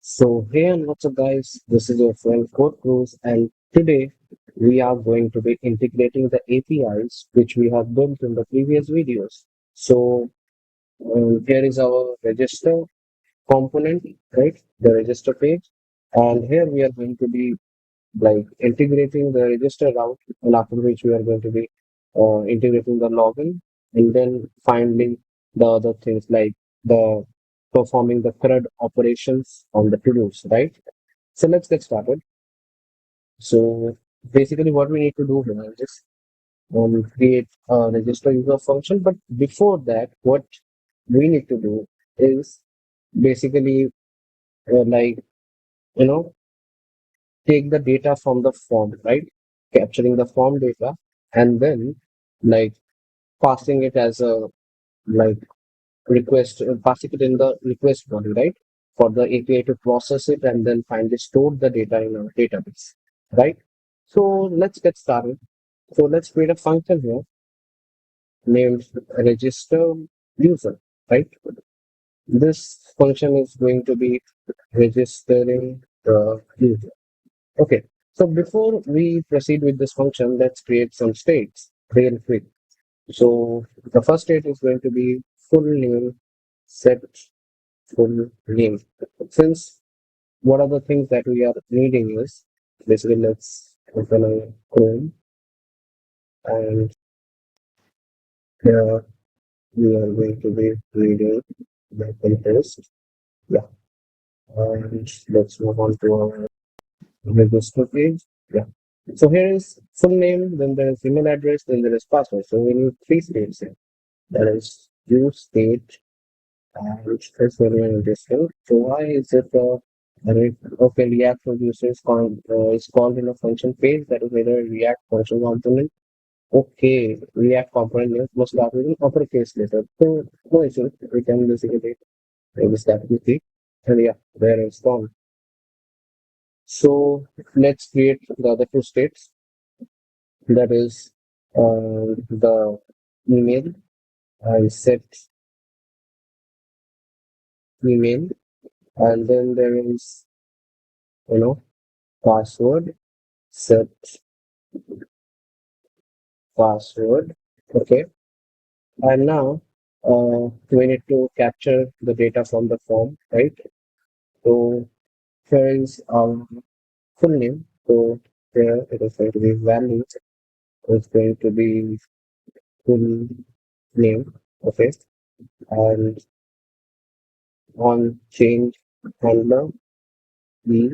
So hey and what's up guys, this is your friend Code Cruz and today we are going to be integrating the APIs which we have built in the previous videos. So here is our register component, right? The register page, and here we are going to be like integrating the register route, and after which we are going to be integrating the login, and then finally the other things like the performing the CRUD operations on the to-dos, right? So let's get started. So basically what we need to do here is create a register user function, but before that, what we need to do is basically like you know take the data from the form, right? Capturing the form data and then like passing it as a like request, passing it in the request body, right? For the API to process it and then finally store the data in our database, right? So let's get started. So let's create a function here named register user, right? This function is going to be registering the user. Okay, so before we proceed with this function, let's create some states real quick. So the first state is going to be full name set full name. Since what are the things that we are needing is basically let's open a Chrome and here we are going to be reading the context. Yeah, and let's move on to our register page. Yeah. So here is full name, then there is email address, then there is password. So we need three states here. That is use state and that's very interesting. So why is it okay React producer is called in a function page that is either React function component. Okay, React component name must start with an uppercase letter. So no issue. We can basically maybe start with the and yeah, there it's gone. So let's create the other two states. That is the email. I set email, and then there is you know password. Set password. Okay, and now we need to capture the data from the form, right? So here is our full name. So here it is going to be value. It's going to be full name. Okay, and on change handler e.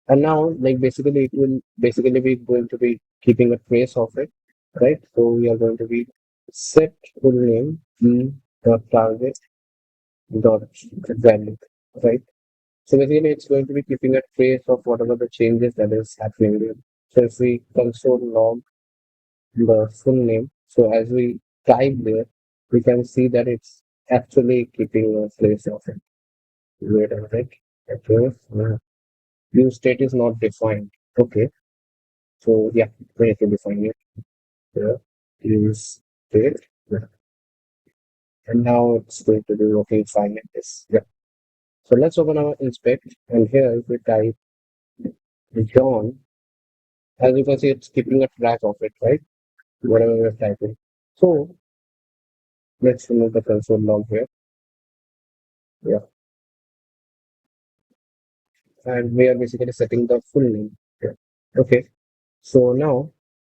And now, like basically, it will basically be going to be keeping a trace of it, right? So we are going to be set full name e dot target dot value, right? So basically, it's going to be keeping a trace of whatever the changes that is happening there. So if we console log the full name, so as we type there, we can see that it's actually keeping a trace of it. Wait a minute. Okay. View state is not defined. Okay. So yeah, we need to define it here. Use state. Yeah. And now it's going to be working fine like this. Yeah. So let's open our inspect and here if we type John, as you can see, it's keeping a track of it, right? Whatever we're typing. So let's remove the console log here. Yeah. And we are basically setting the full name here. Okay. So now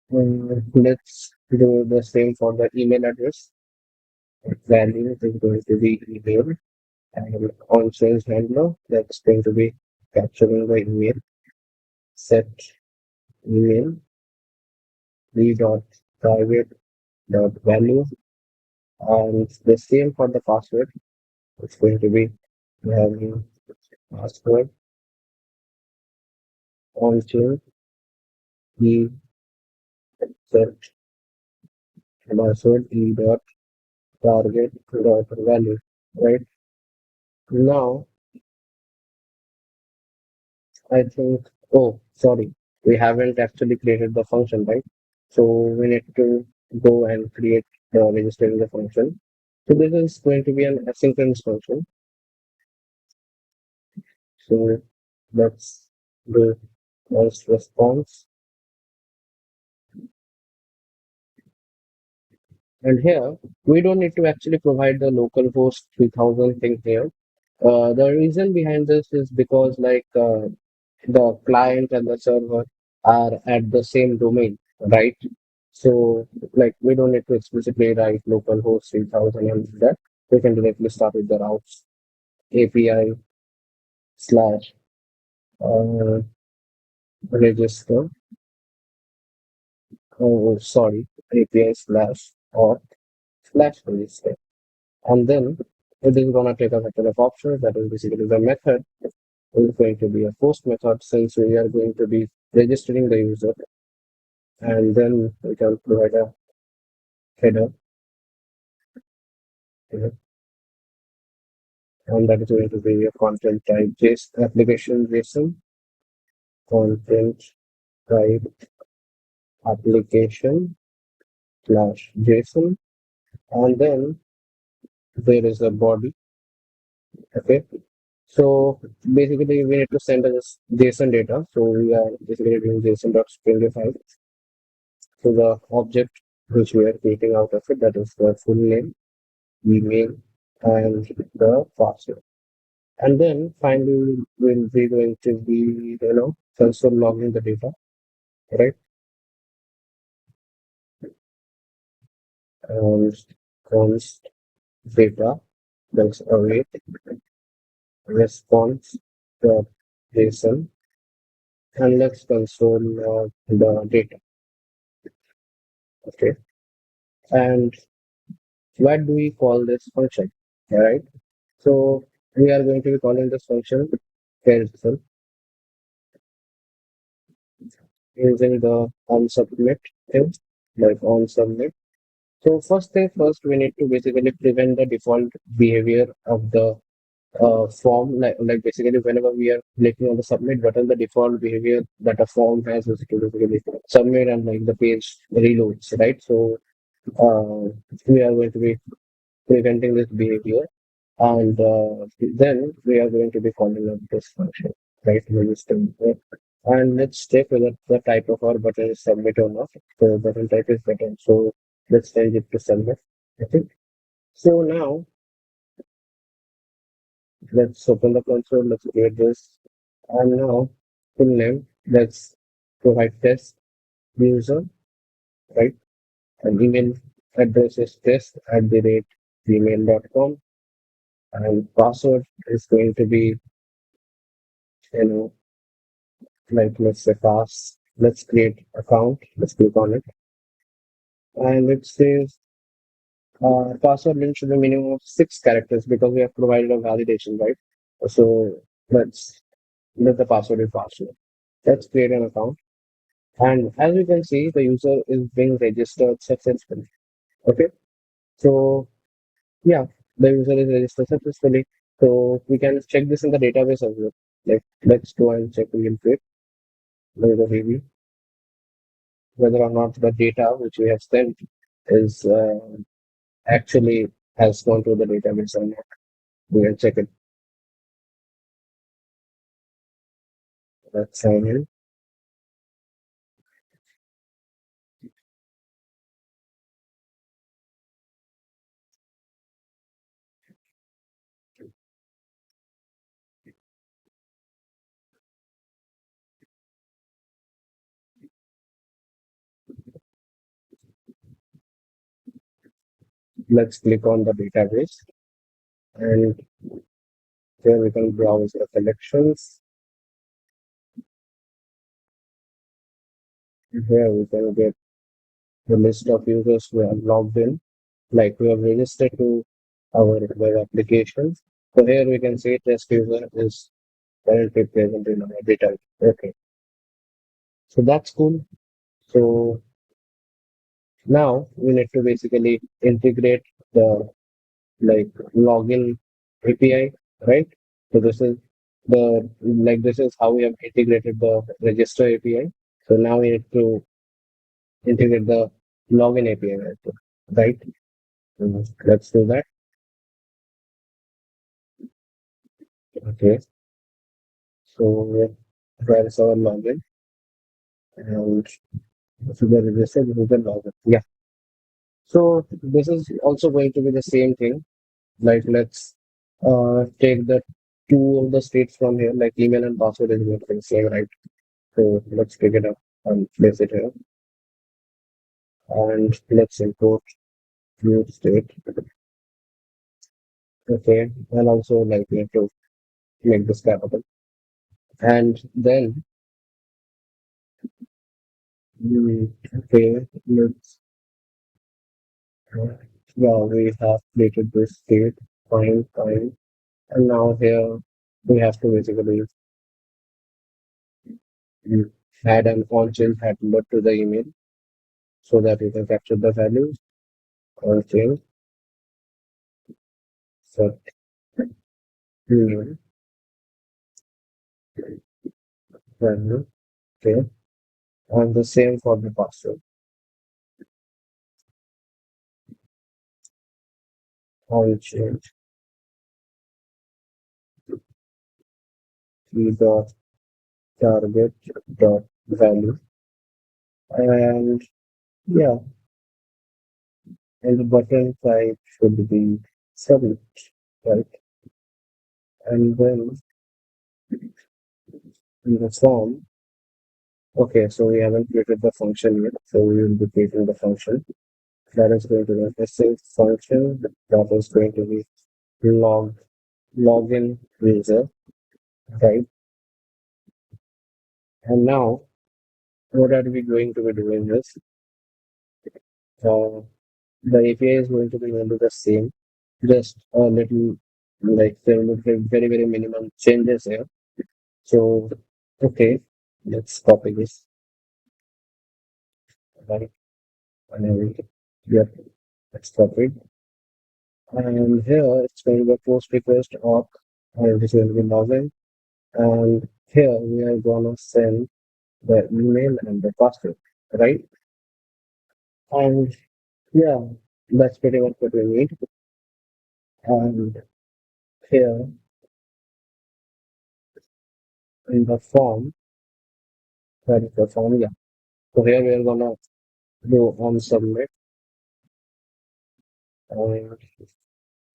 let's do the same for the email address. Value is going to be email and on change handler that's going to be capturing the email. Set email v dot private dot value and the same for the password. It's going to be value password on change e set password e dot target dot value. Right now, I think. Oh, sorry, we haven't actually created the function, right? So we need to go and create the registering the function. So this is going to be an asynchronous function. So that's the first response. And here, we don't need to actually provide the localhost 3000 thing here. The reason behind this is because the client and the server are at the same domain, right? So like we don't need to explicitly write localhost 3000 and that. We can directly start with the routes API slash register. Oh, sorry, API slash or slash register. And then it is going to take a couple of options. That is basically the method is going to be a post method since we are going to be registering the user. And then we can provide a header, you and that is going to be a content type JSON application JSON, content type application slash JSON. And then there is a body. Okay. So basically we need to send us JSON data. So we are basically doing JSON.springify. So the object which we are creating out of it, that is the full name, email, and the password. And then finally we'll be going to be, console logging the data, right? And const data, that's await response dot JSON, and let's console the data. Okay. And what do we call this function? All right. So we are going to be calling this function cancel using the on submit thing, like on submit. So first thing first, we need to basically prevent the default behavior of the form. Like basically, whenever we are clicking on the submit button, the default behavior that a form has is to basically submit and like the page reloads, right? So we are going to be preventing this behavior, and then we are going to be calling up this function, right? Register. And let's check whether the type of our button is submit or not. The button type is button, so let's change it to submit. Okay. So now let's open the console. Let's create this, and now full name. Let's provide test user, right? And email address is test at the rate gmail.com, and password is going to be, you know, like let's say pass. Let's create account. Let's click on it, and it says password length should be minimum of 6 characters because we have provided a validation, right? So let's let the password be password. Let's create an account, and as you can see, the user is being registered successfully. Okay, so yeah, the user is registered successfully. So we can check this in the database as well. Like let's go and check real quick. There is a review whether or not the data which we have sent is actually has gone to the database or not. We can check it. Let's sign in. Let's click on the database, and here we can browse the collections. Here we can get the list of users who have logged in, like we have registered to our web applications. So here we can see test user is currently present in our data. Okay, so that's cool. So now we need to basically integrate the like login API, right? So this is how we have integrated the register API. So now we need to integrate the login API, also, right? Let's do that. Okay. So where is our login? And if we are registered, we can log in. Yeah. So this is also going to be the same thing. Like let's take the two of the states from here, like email and password is going to be the same, right? So let's pick it up and place it here. And let's import new state. Okay. And also like we have to make this capable. And then okay, let's yeah, we have created this state. Fine, fine. And now here we have to basically mm, add an on-chain handler to the email so that we can capture the values on-chain. So email value, okay. And the same for the password. On-chain key dot target dot value. And yeah, and the button type should be submit, right? And then in the form, okay, so we haven't created the function yet, so we will be creating the function. That is going to be a sync function that is going to be log login user, right? And now what are we going to be doing is uh, the API is going to be going to the same, just a little like there will be very minimum changes here. So okay, let's copy this, right? And then yeah, let's copy it. And here it's going to be a post request auth, and this will be login. And here we are gonna send the email and the password, right? And yeah, that's pretty much what we need. And here in the form, that is the form, yeah. So here we are gonna do on submit, and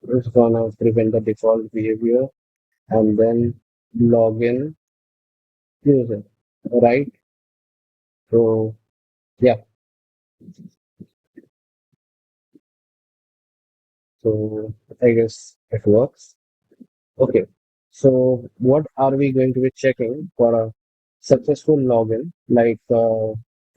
it's gonna prevent the default behavior and then login user, right? So yeah, so I guess it works. Okay, so what are we going to be checking for a successful login? Like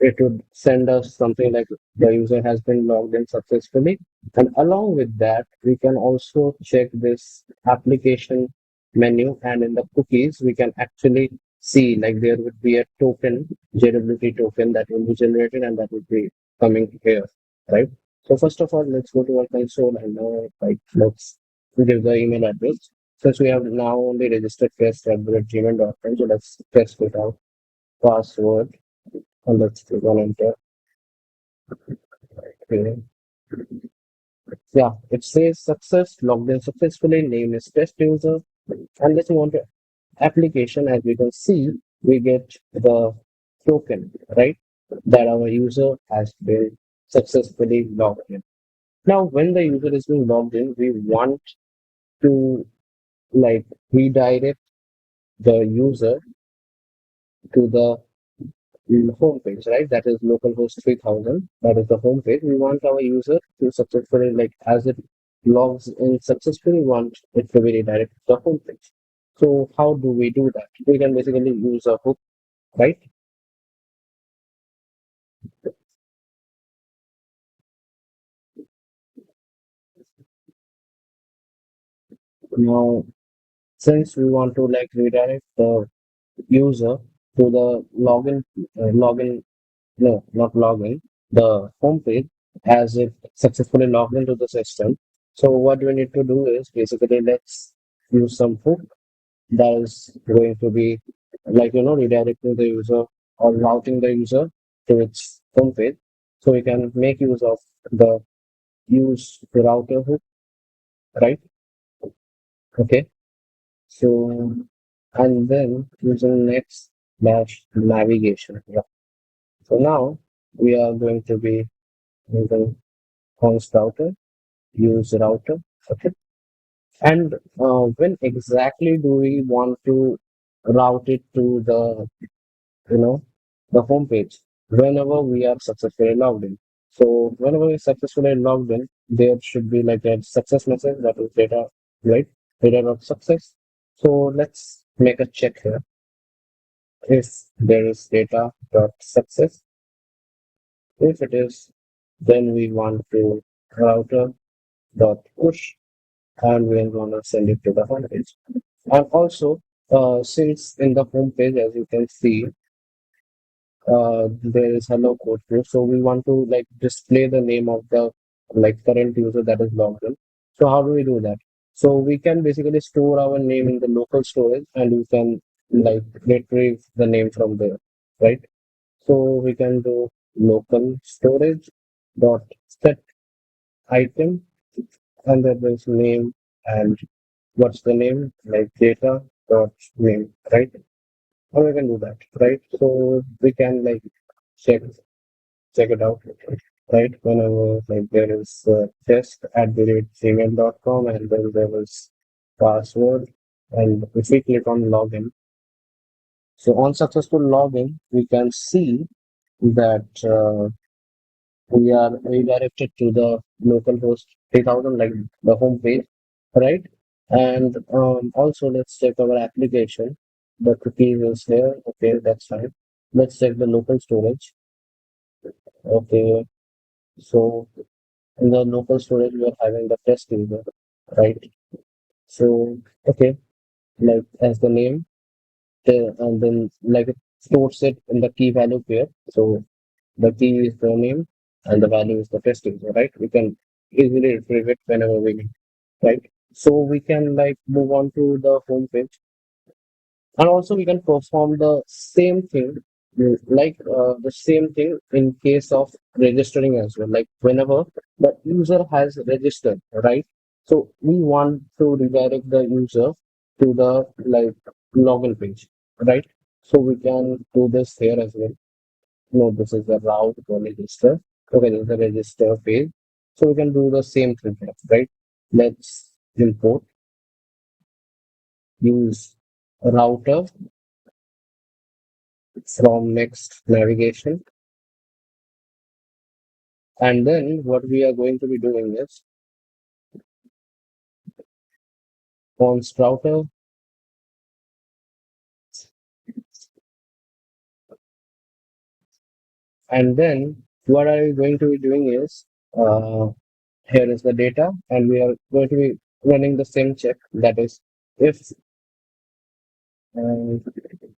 it would send us something like the user has been logged in successfully. And along with that, we can also check this application menu, and in the cookies, we can actually see like there would be a token, JWT token that will be generated and that would be coming here, right? So first of all, let's go to our console and like let's give the email address. Since we have now only registered guest@gmail.com, so let's test it out. Password, and let's click on enter. Okay. Yeah, it says success, logged in successfully, name is test user, and let's move on to application. As we can see, we get the token, right? That our user has been successfully logged in. Now, when the user is being logged in, we want to like redirect the user to the home page, right? That is localhost 3000. That is the home page. We want our user to successfully, like as it logs in successfully, we want it to be redirected to the home page. So how do we do that? We can basically use a hook, right? Now, since we want to like redirect the user to the login, no, not login, the home page as it successfully logged into the system. So what we need to do is basically let's use some hook that is going to be like redirecting the user or routing the user to its home page. So we can make use of the use router hook, right? Okay. So and then using next dash navigation. Yeah. So now we are going to be using const router, use router. Okay. And when exactly do we want to route it to the, you know, the home page? Whenever we are successfully logged in. So whenever we successfully logged in, there should be like a success message that is data, right? Data of success. So let's make a check here. If there is data dot success, if it is, then we want to router dot push and we are going to send it to the home page. And also, since in the home page, as you can see, there is hello code here. So we want to like display the name of the like current user that is logged in. So how do we do that? So we can basically store our name in the local storage and you can like retrieve the name from there, right? So we can do local storage dot set item and then there's name and what's the name like data dot name, right? Or we can do that, right? So we can like check check it out, right? Whenever like there is test at the rate gmail.com and then there is password and if we click on login, so on successful login, we can see that we are redirected to the local host 3000, like the home page, right? And also let's check our application. The cookies is here. Okay, that's fine. Let's check the local storage. Okay, so in the local storage, we are having the test user, right? So, okay, like as the name, and then like it stores it in the key value pair. So the key is the name and the value is the test user, right? We can easily retrieve it whenever we need, right? So we can like move on to the home page and also we can perform the same thing, the same thing in case of registering as well. Like whenever the user has registered, right? So we want to redirect the user to the like login page, right? So we can do this here as well. No, this is the route for register. Okay, this is the register page. So we can do the same thing here, right? Let's import, use router from next navigation. And then what we are going to be doing is const router. And then what are we going to be doing is here is the data, and we are going to be running the same check. That is, if uh,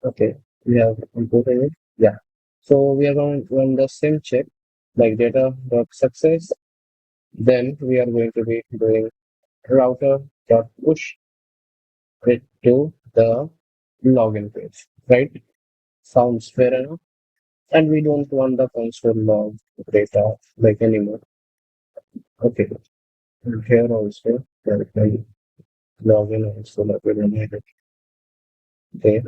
okay, we have imported it. Yeah. So we are going to run the same check like data dot success. Then we are going to be doing router dot push it to the login page. Right? Sounds fair enough. And we don't want the console log data like anymore. Okay. And here also there can log in also like we don't need it. Okay.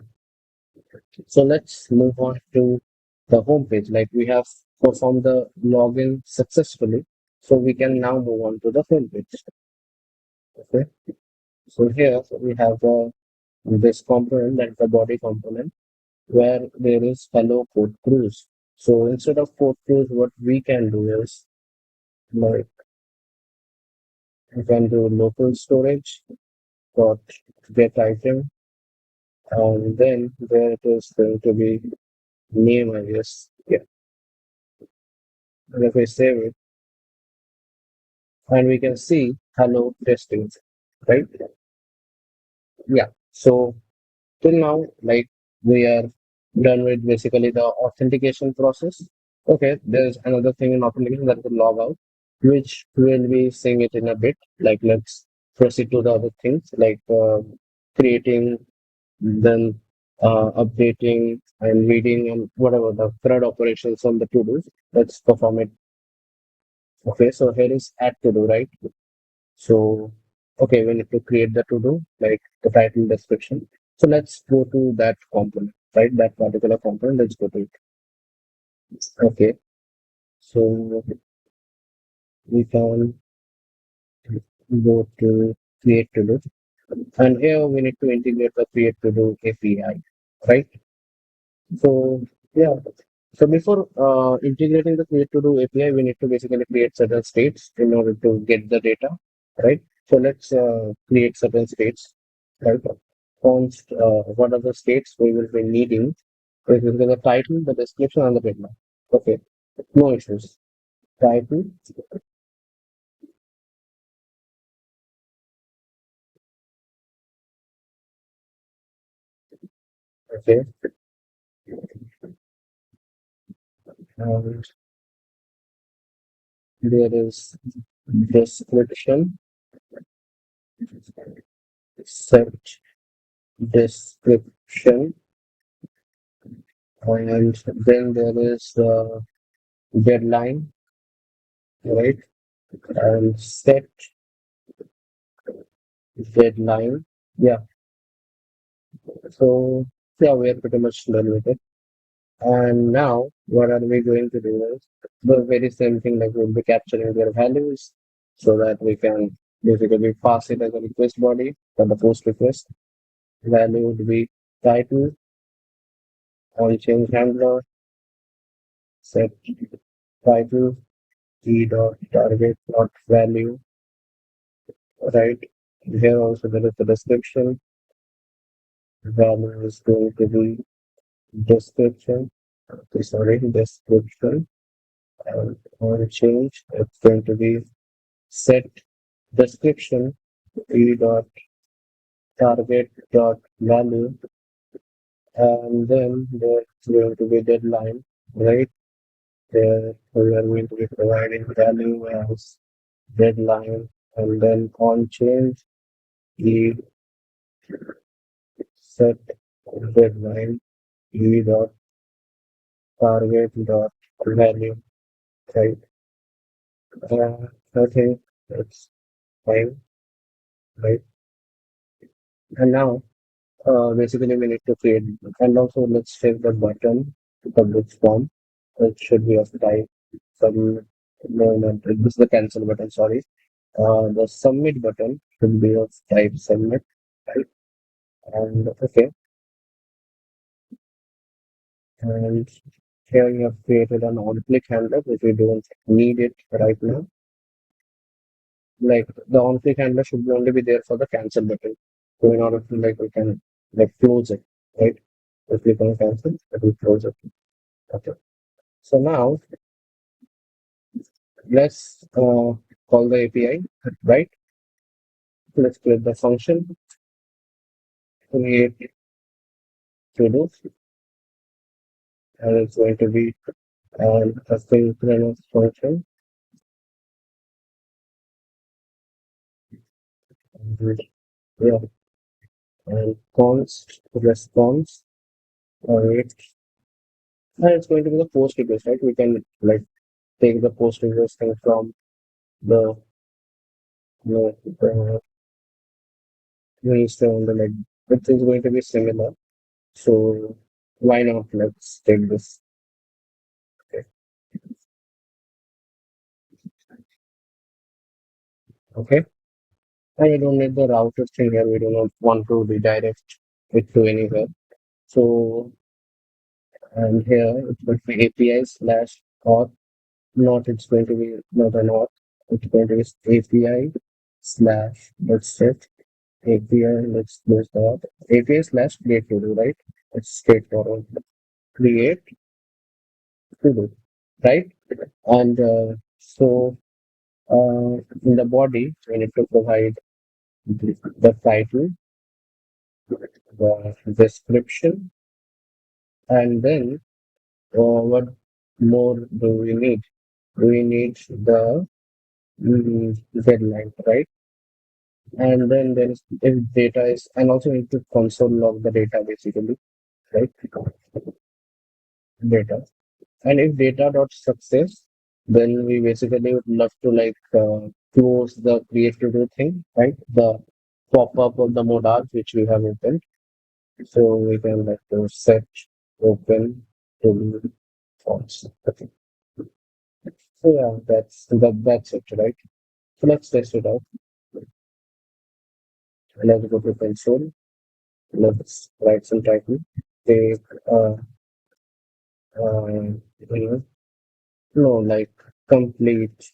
So let's move on to the home page. Like we have performed the login successfully. So we can now move on to the home page. Okay. So here we have this component, that's the body component, where there is hello code cruise. So instead of code cruise, what we can do is like we can do local storage dot get item, and then there it is going to be name, I guess. Yeah. And if we save it, and we can see hello testing, right? Yeah. So till now, like we are done with basically the authentication process. Okay, there's another thing in authentication that is the logout, which we'll be seeing it in a bit. Like let's proceed to the other things like creating, then updating and reading and whatever the thread operations on the to-dos. Let's perform it. Okay, so here is add to-do, right? So, okay, we need to create the to-do, like the title description. So let's go to that component, right? That particular component, let's go to it. Okay. So we can go to create to do. And here we need to integrate the create to do API, right? So yeah. So before integrating the create to do API, we need to basically create certain states in order to get the data, right? So let's create certain states, right? What are the states we will be needing? It will be the title, the description, and the deadline. Okay, no issues. Title, okay, and there is description, set description, and then there is deadline, right? And set deadline. Yeah, so yeah, we are pretty much done with it. And now, what are we going to do is the very same thing, like we'll be capturing their values so that we can basically pass it as a request body for the post request. Value would be title, on change handler, set title, key dot target dot value, right? Here also there is the description. Value is going to be description. Okay, sorry, description. And on change, it's going to be set description e dot target dot value, and then there's going to be deadline, right? There we are going to be providing value as deadline, and then on change e set deadline e dot target dot value, right? I think that's fine, right? And now basically, we need to create, and also let's check the button to publish form. It should be of type some. No, no, this is the cancel button. Sorry, the submit button should be of type submit, right? And okay, and here you have created an on-click handler, if you don't need it right now. Like the on-click handler should only be there for the cancel button. So in order to like we can like close it, right? If we can cancel, it will close it. Okay. So now let's call the API, right? Let's create the function, create to do, and it's going to be an asynchronous function. And, yeah, and const response, right? And it's going to be the post request, right? We can like take the post request thing from the the minister on the like, which is going to be similar. So why not? Let's take this. Okay. Okay. And we don't need the router thing here. We do not want to redirect it to anywhere. So, and here it would be API slash auth, not it's going to be not an auth, it's going to be API slash, let's set API, let's close the auth, API slash create to do, right? It's straightforward. Create to do, right? And so in the body, we need to provide the title, the description, and then what more do we need? We need the deadline, right? And then there is if data is, and also need to console log the data basically, right? Data. And if data dot success, then we basically would love to like close the create to do thing, right? The pop up of the modal which we have opened. So we can like to set open to false. Okay. So yeah, that's it, right? So let's test it out. Let's go to console. Let's write some title. Take uh, you know, no, like complete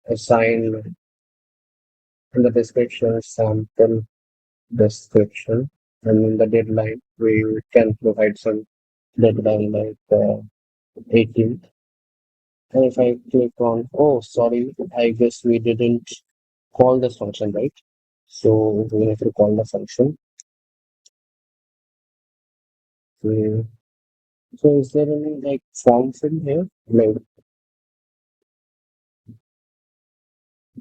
assign in the description sample description, and in the deadline we can provide some deadline like 18th. And if I click on, oh sorry, I guess we didn't call this function, right? So we need to call the function. So, so is there any like forms in here? No,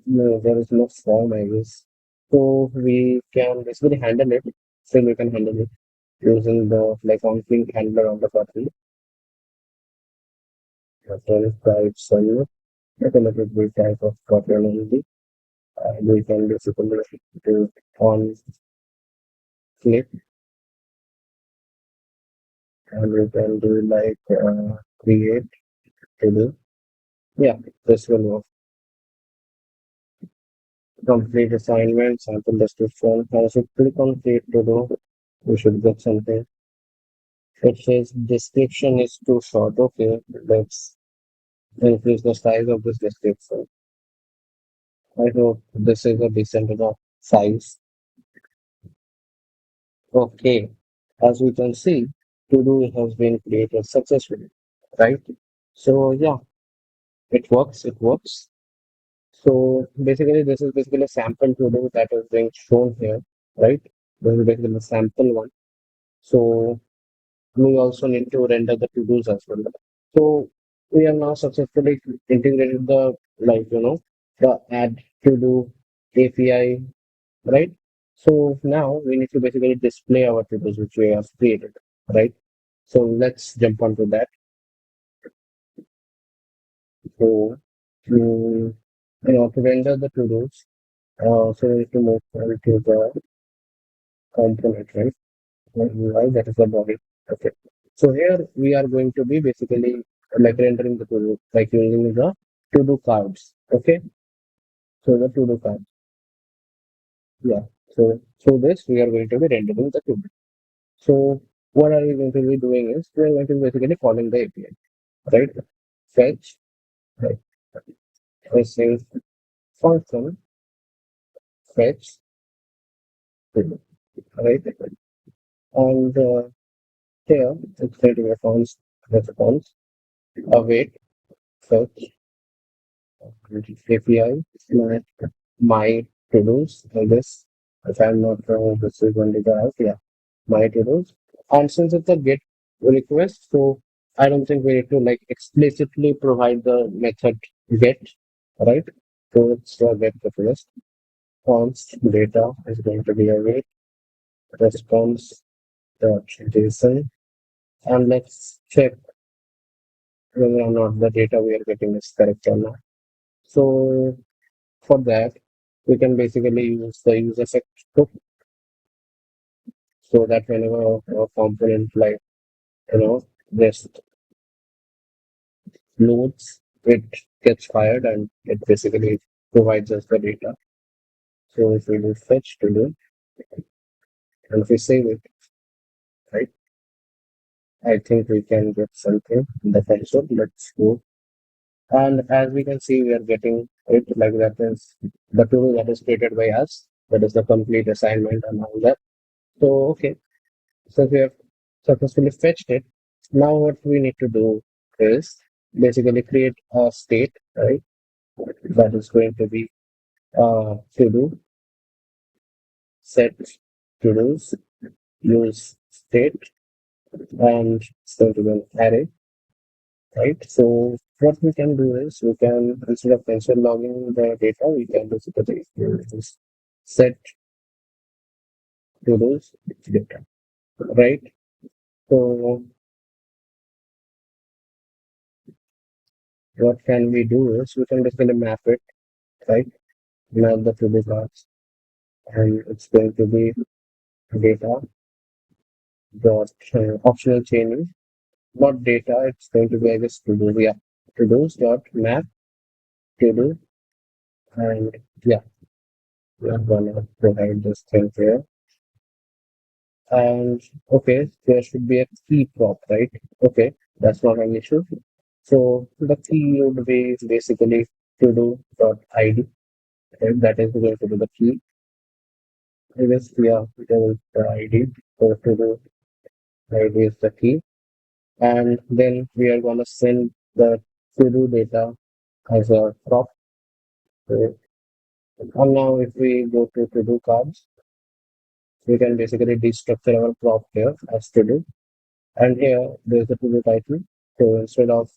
no, there is no form, I guess. So we can basically handle it. So we can handle it using the like on-click handler on the button. Button type server. Automatic build type of button only. We can basically do on click, and we can do like create to do. Yeah, this will work. Complete assignment, sample description. I should click on create to do. We should get something. It says description is too short. Okay, let's increase the size of this description. I hope this is a decent enough size. Okay, as we can see, to do has been created successfully, right? So yeah, it works. It works. So basically, this is basically a sample to do that is being shown here, right? This is basically a sample one. So we also need to render the to-dos as well. So we have now successfully integrated the the add to-do API, right? So now we need to basically display our to-dos which we have created, right? So let's jump onto that. So to render the to-dos, so we need to move on to the component, right? Why that is the body. Okay. So here we are going to be basically like rendering the to-do, like using the to-do cards. Okay. So the to-do cards. Yeah. So this we are going to be rendering the to-do. So what are we going to be doing is we are going to be basically calling the API, right? Fetch, right? Receive function, fetch, to-do, right? And here it's going to be response, await, fetch, API, my to-dos, I guess. If I'm not wrong, this is only the app, yeah, my to-dos. And since it's a GET request, so I don't think we need to like explicitly provide the method GET, right? So it's a GET request. Const data is going to be await response dot JSON, and let's check whether or not the data we are getting is correct or not. So for that, we can basically use the use effect hook so that whenever a component like just loads, it gets fired and it basically provides us the data. So if we do fetch to do and if we save it, right, I think we can get something in the console. Let's go. And as we can see, we are getting it like that is the tool that is created by us. That is the complete assignment and all that. So okay. So we have successfully fetched it. Now what we need to do is basically create a state, right? That is going to be to do set to do's use state and it's going to be an array, right? So what we can do is we can instead of console logging the data, we can basically use set to do's data, right? So what can we do is we can basically map it, right? Map the to do cards and it's going to be data dot optional chaining, not data, it's going to be, I guess, to do, yeah, to do's dot map to do, and yeah, we are gonna provide this thing here. And okay, there should be a key prop, right? Okay, that's not an issue. So the key would be basically to do dot ID, right? That is going to be the key. I guess, yeah, there is the ID. So to do ID is the key. And then we are going to send the to do data as a prop. So, and now if we go to do cards, we can basically destructure our prop here as to do. And here there's the to do title. So instead of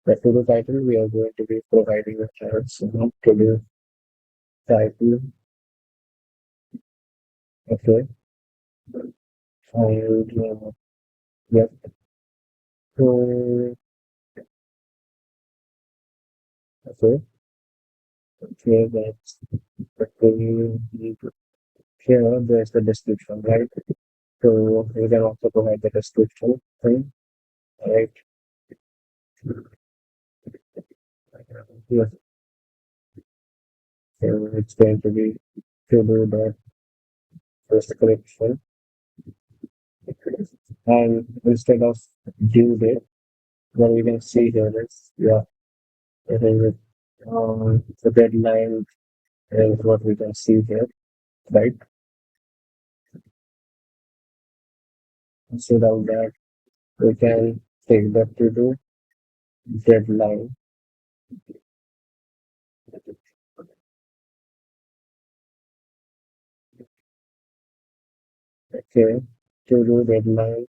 the to do title, we are going to be providing a child to do title. Okay. And yeah. So okay. Here that's okay. Here there's the description, right? So we can also provide the description thing, right? Yes. So it's going to be to do that description. And instead of due date, what we can see here is, yeah, it is the deadline is what we can see here, right? Instead of that, we can take the to do deadline. Okay, to do deadline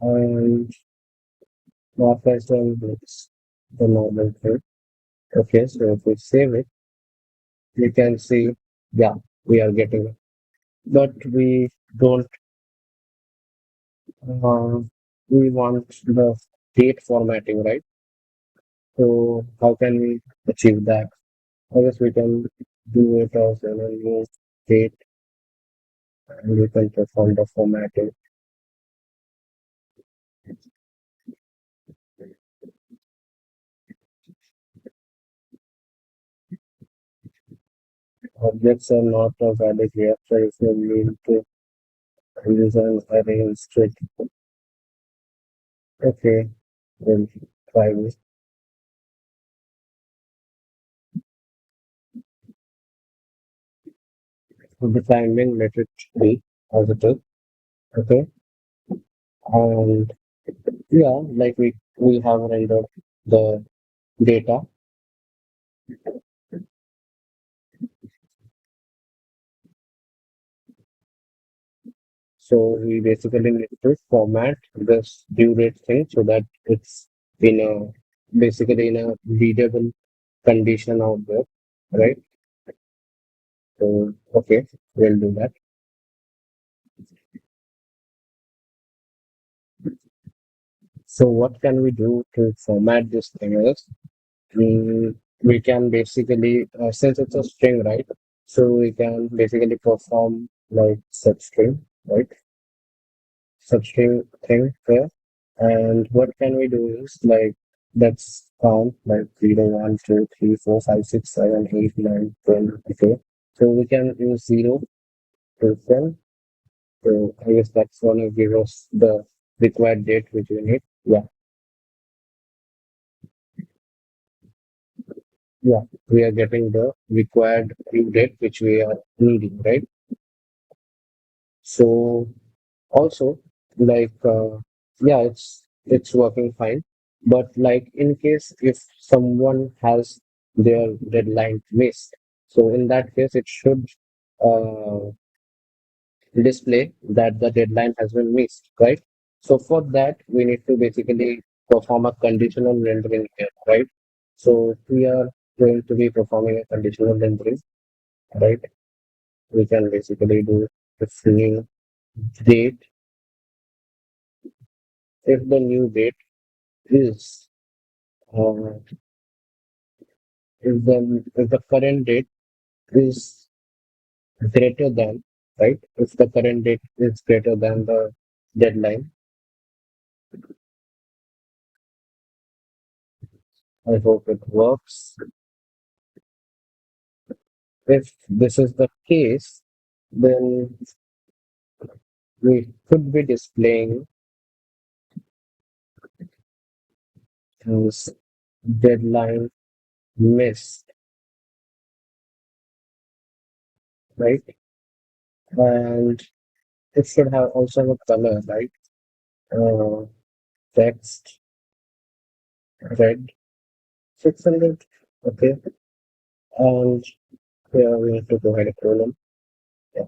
and mark as well with the normal thing. Okay, so if we save it, we can see, yeah, we are getting it. But we don't, we want the date formatting, right? So how can we achieve that? I guess we can do it as a new date and we can perform the formatting. Objects are not a valid reactor if you mean to use an array instead. Okay, we'll try this. For the time being, let it be as it is. Okay, and yeah, like we have rendered the data. So we basically need to format this due date thing so that it's in a basically in a readable condition out there, right? So okay, we'll do that. So what can we do to format this thing is we can basically since it's a string, right? So we can basically perform like substring, right? Substring thing here. And what can we do is like let's count like 0, 1, 2, 3, 4, 5, 6, 7, 8, 9, 10. Okay. So we can use 0 to 10. So I guess that's gonna give us the required date which we need. Yeah. Yeah. We are getting the required due date which we are needing, right? So also like yeah, it's working fine. But like in case if someone has their deadline missed, so in that case it should uh, display that the deadline has been missed, right? So for that we need to basically perform a conditional rendering here, right? So we are going to be performing a conditional rendering, right? We can basically do the new date if the new date is uh, if the current date is greater than right? If the current date is greater than the deadline. I hope it works. If this is the case, then we could be displaying as deadline missed, right? And it should have also have a color, right? Uh, Text red 600. Okay. And here we have to provide a column. Yeah.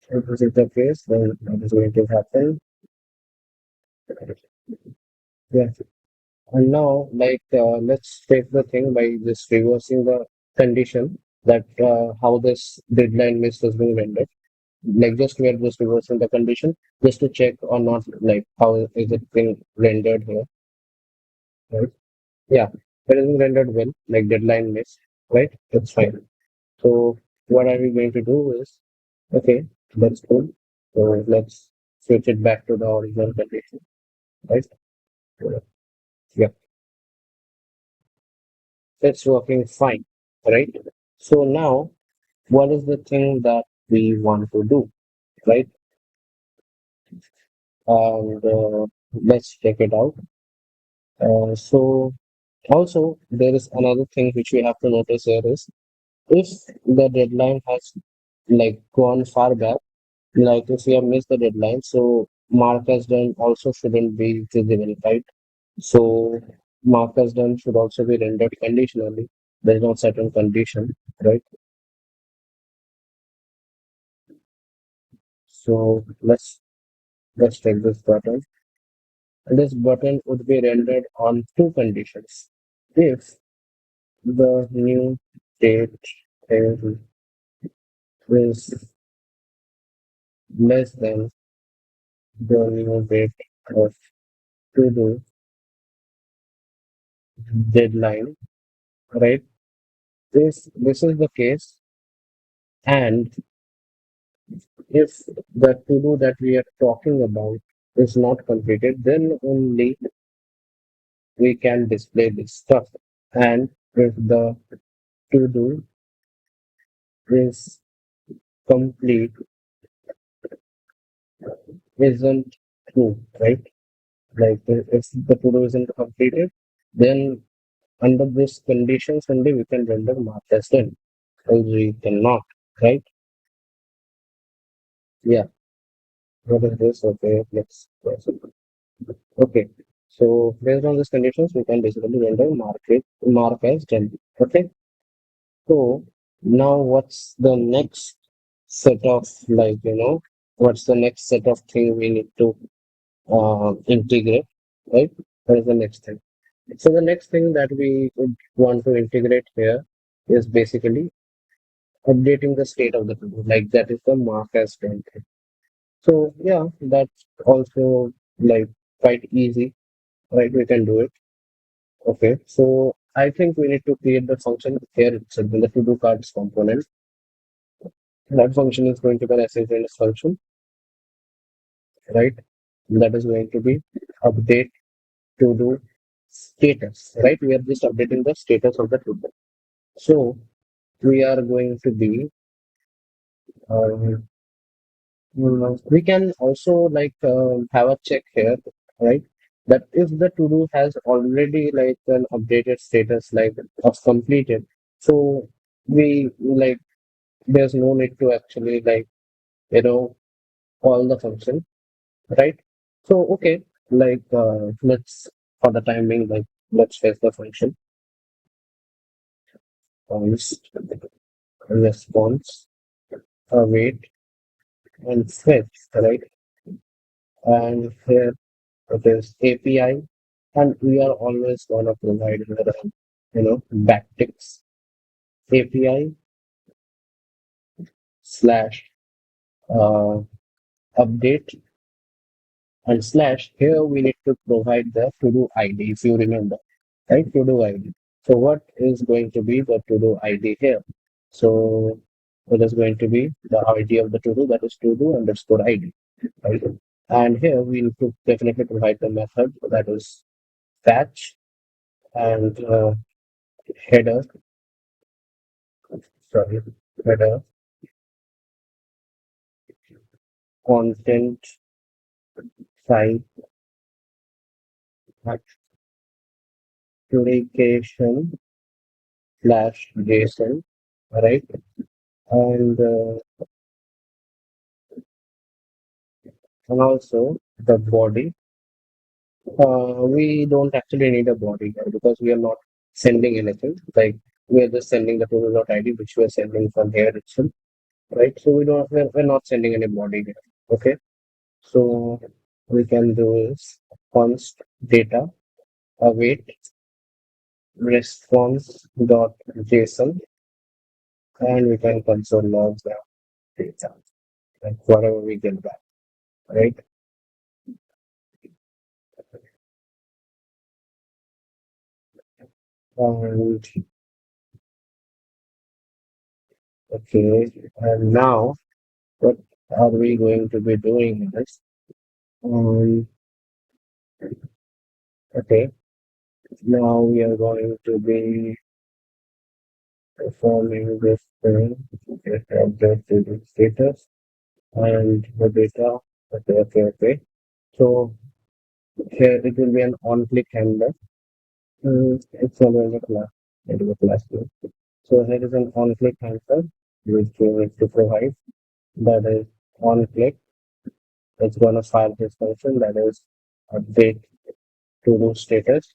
If this is the case, then what is going to happen? Yeah. And now, let's take the thing by just reversing the condition that how this deadline missed is being rendered. Like just we are just reversing the condition just to check or not, like how is it being rendered here, right? Yeah, it is being rendered well, like deadline missed, right? That's fine. So what are we going to do is, okay, that's cool. So let's switch it back to the original condition, right? Yeah, it's working fine, right? So now, what is the thing that we want to do, right? And let's check it out. So also there is another thing which we have to notice here is if the deadline has like gone far back, like if we have missed the deadline, so mark as done also shouldn't be visible, right? So mark as done should also be rendered conditionally. There is no certain condition, right? So let's take this button. And this button would be rendered on two conditions. If the new date is less than the new date of to do deadline, right? This is the case, and if the to do that we are talking about is not completed, then only we can display this stuff. And if the to do is complete, isn't true, right? Like if the to do isn't completed, then under these conditions only we can render mark as done. Else we cannot, right? Yeah. What is this? Okay, let's okay. So based on these conditions, we can basically render mark as done. Okay. So now what's the next set of what's the next set of thing we need to integrate, right? What is the next thing? So the next thing that we would want to integrate here is basically updating the state of the to-do. Like that is the mark as done. So yeah, that's also like quite easy, right? We can do it. Okay, so I think we need to create the function here itself in the to-do cards component. That function is going to be an asynchronous function, right? That is going to be update to-do status, right? We are just updating the status of the to-do. So we are going to be um, we can also have a check here, right? That if the to-do has already like an updated status like of completed, so we like there's no need to actually call the function, right? So okay, let's for the time being let's fetch the function const response await and fetch, right? And here it is API, and we are always gonna provide backticks API slash uh, update and slash. Here we need to provide the to-do ID if you remember, right? To-do ID. So what is going to be the to-do ID here? So it is going to be the ID of the to do, that is to do underscore ID, right? And here we'll definitely provide the method that is fetch and header, sorry, header content type application slash JSON, right? And also the body. We don't actually need a body here because we are not sending anything. Like we are just sending the total.id, which we are sending from here itself, right? So we're not sending any body here. Okay. So we can do is const data await response dot JSON, and we can console log the data, like whatever we get back, right? And okay, and now what are we going to be doing is okay, now we are going to be performing this thing, get update to the status and the data. Okay, okay, okay. So here it will be an on-click handler. It's always a class. It is a class name. So here is an on-click handler which we need to provide. That is on-click. It's gonna fire this function that is update to do status,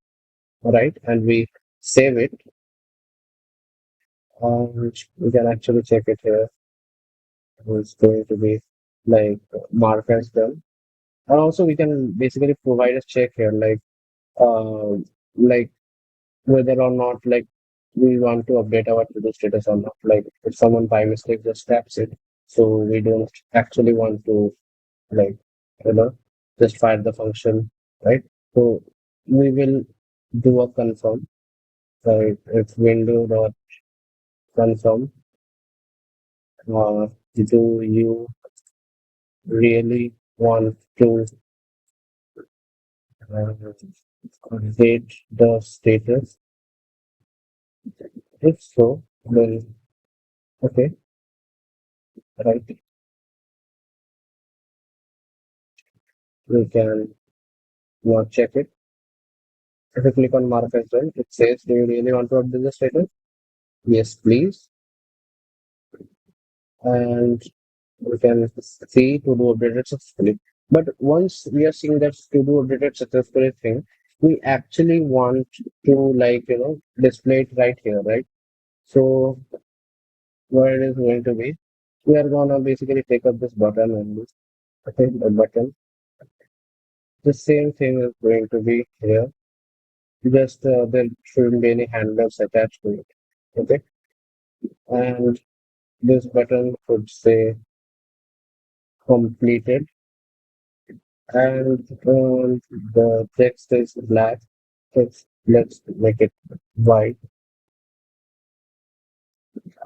right? And we save it. Which we can actually check it here. It's going to be like mark as done. And also we can basically provide a check here, uh, like whether or not like we want to update our to-do status or not. Like if someone by mistake just taps it, so we don't actually want to like you know just fire the function, right? So we will do a confirm. So it's window dot confirm. Do you really want to update the status? If so, then okay, right. We can now check it. If you click on mark as well, it says, do you really want to update the status? Yes, please. And we can see to do updated successfully. But once we are seeing that to do updated successfully thing, we actually want to display it right here, right? So what it is going to be, we are gonna basically take up this button and this, okay, the button. The same thing is going to be here. Just there shouldn't be any handlers attached to it. Okay, and this button could say completed, and the text is black. Let's make it white,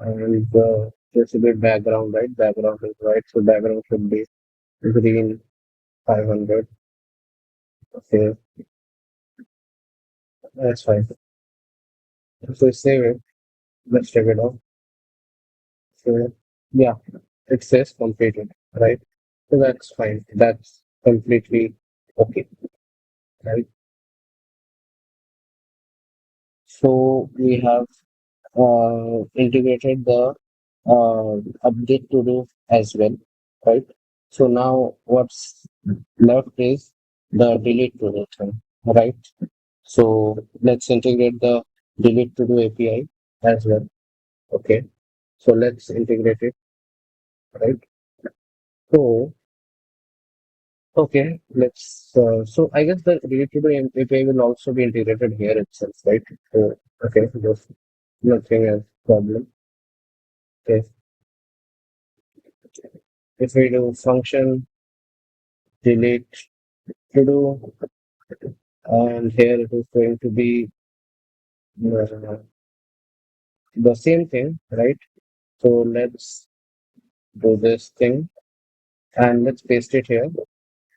and there should be background, right? Background is white, so background should be green 500. Okay, that's fine. So save it. Let's check it out. So yeah, it says completed, right? So that's fine. That's completely okay, right? So we have integrated the update to do as well, right? So now what's left is the delete to do thing, right? So let's integrate the delete to do API as well. Okay. So let's integrate it, right? So okay, let's. So I guess the delete to do API will also be integrated here itself, right? So, okay, there's nothing as problem. Okay, if we do function delete to do, and here it is going to be uh, the same thing, right? So let's do this thing and let's paste it here.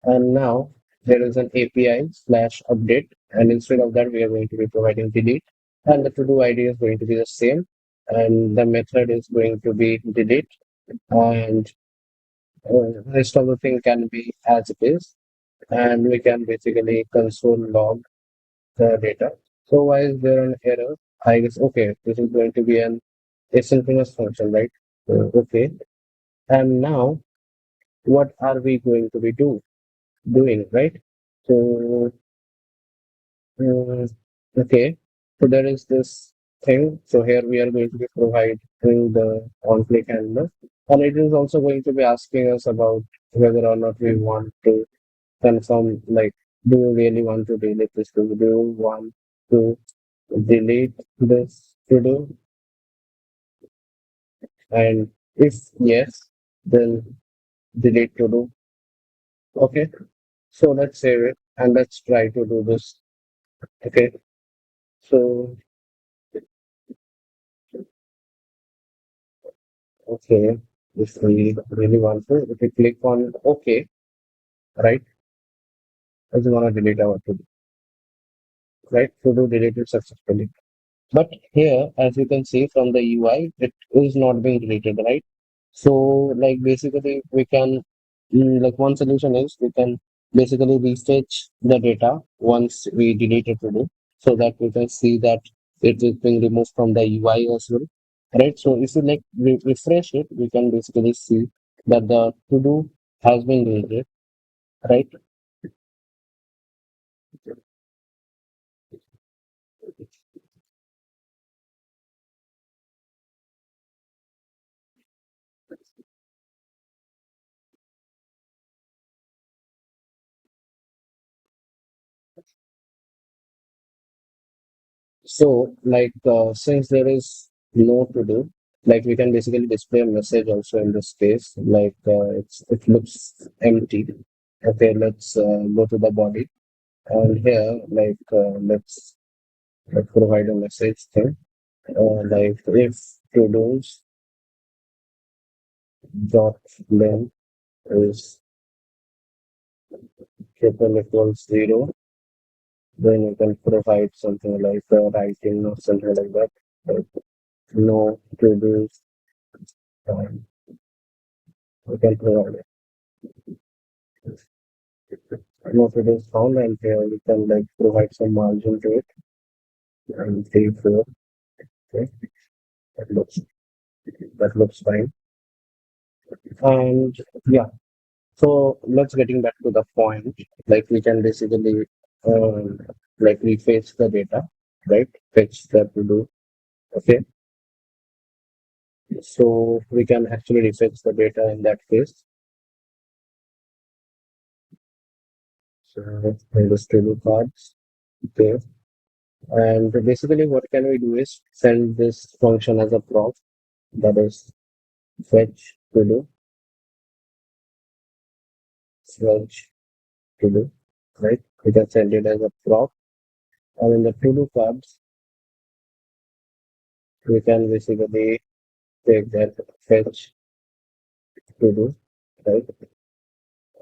And now there is an API slash update. And instead of that, we are going to be providing delete. And the to do ID is going to be the same. And the method is going to be delete. And rest of the thing can be as it is. And we can basically console log the data. So why is there an error? I guess, okay, this is going to be an asynchronous function, right? Okay. And now what are we going to be doing, right? So okay, so there is this thing. So here we are going to be providing the on-click handler, and it is also going to be asking us about whether or not we want to confirm, like, do you really want to delete this to do? You want to delete this to do? And if yes, then delete to do. Okay, so let's save it and let's try to do this. Okay, so okay, if we really want to, if we click on OK, right, I just want to delete our to do, right? To do deleted successfully. But here, as you can see from the UI, it is not being deleted, right? So, like basically, we can like one solution is we can basically refetch the data once we delete it to do, so that we can see that it is being removed from the UI as well, right? So, if you like refresh it, we can basically see that the to do has been deleted, right? So, like, since there is no to do, like, we can basically display a message also in this space. Like, it looks empty. Okay, let's go to the body, and here, like, let's provide a message thing. Like, if to do's dot length is triple equals 0, then you can provide something like writing or something like that. Like, no to do's time. We can provide what it is found, and here we can like provide some margin to it and say four. Okay, that looks that looks fine. And yeah, so let's getting back to the point. Like we can basically um, like refetch the data, right? Fetch that to do. Okay, so we can actually refetch the data in that case. So in the table cards. Okay, and basically what can we do is send this function as a prop, that is fetch to do, fetch to do, right? We can send it as a prop, and in the to do cards, we can basically take that fetch to do, right?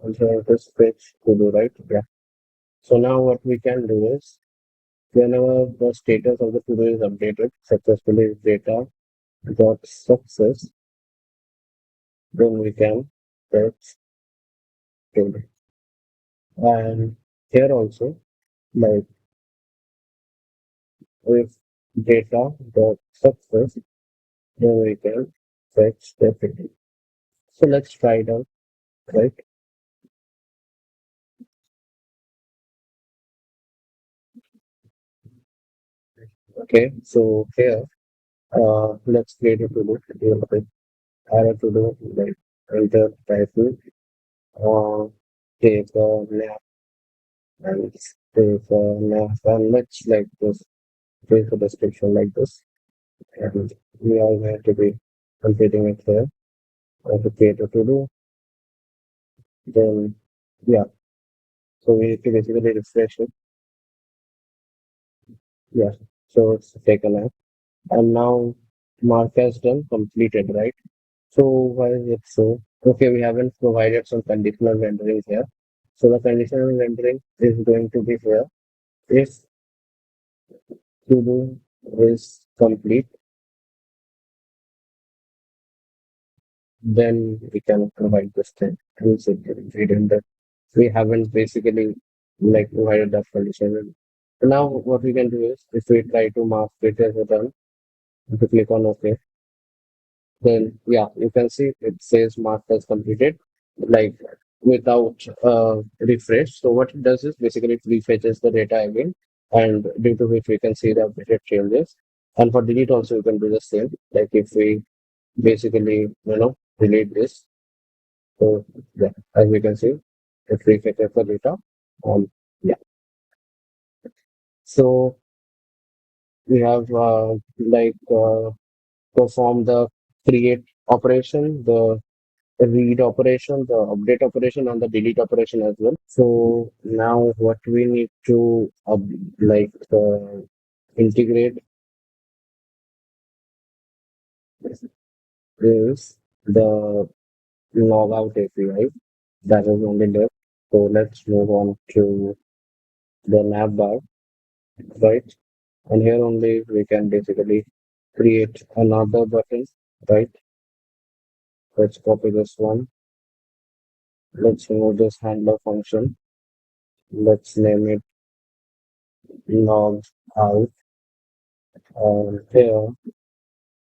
And here it is fetch to do, right? Yeah. So now what we can do is whenever the status of the to do is updated successfully data dot success, then we can fetch to do. And here also, like if data dot success, then we can fetch the to do. So let's try it out, right? Okay, so here, let's create a to-do. Real quick. Add a to-do, like enter title, uh, take a nap, and take a nap, and let's like this, take a description like this, and we are going to be completing it here. To create a to-do, then yeah, so we need to basically refresh it. Yeah, so it's take a nap, and now mark as done, completed, right? So why is it so? Okay, we haven't provided some conditional rendering here. So the conditional rendering is going to be here. If to is complete, then we can provide this thing. Else it we didn't that we haven't basically like provided that condition. So now what we can do is if we try to mark it as a done, if you click on OK, then yeah, you can see it says mark as completed, like without refresh. So what it does is basically it refetches the data again, and due to which we can see the updated changes. And for delete also you can do the same. Like if we basically delete this, so yeah, as we can see, it refetches the data. Yeah, so we have perform the create operation, the read operation, the update operation, and the delete operation as well. So now what we need to integrate is the logout API that is only left. So let's move on to the navbar, right? And here only we can basically create another button, right? Let's copy this one. Let's remove this handler function. Let's name it log out. And here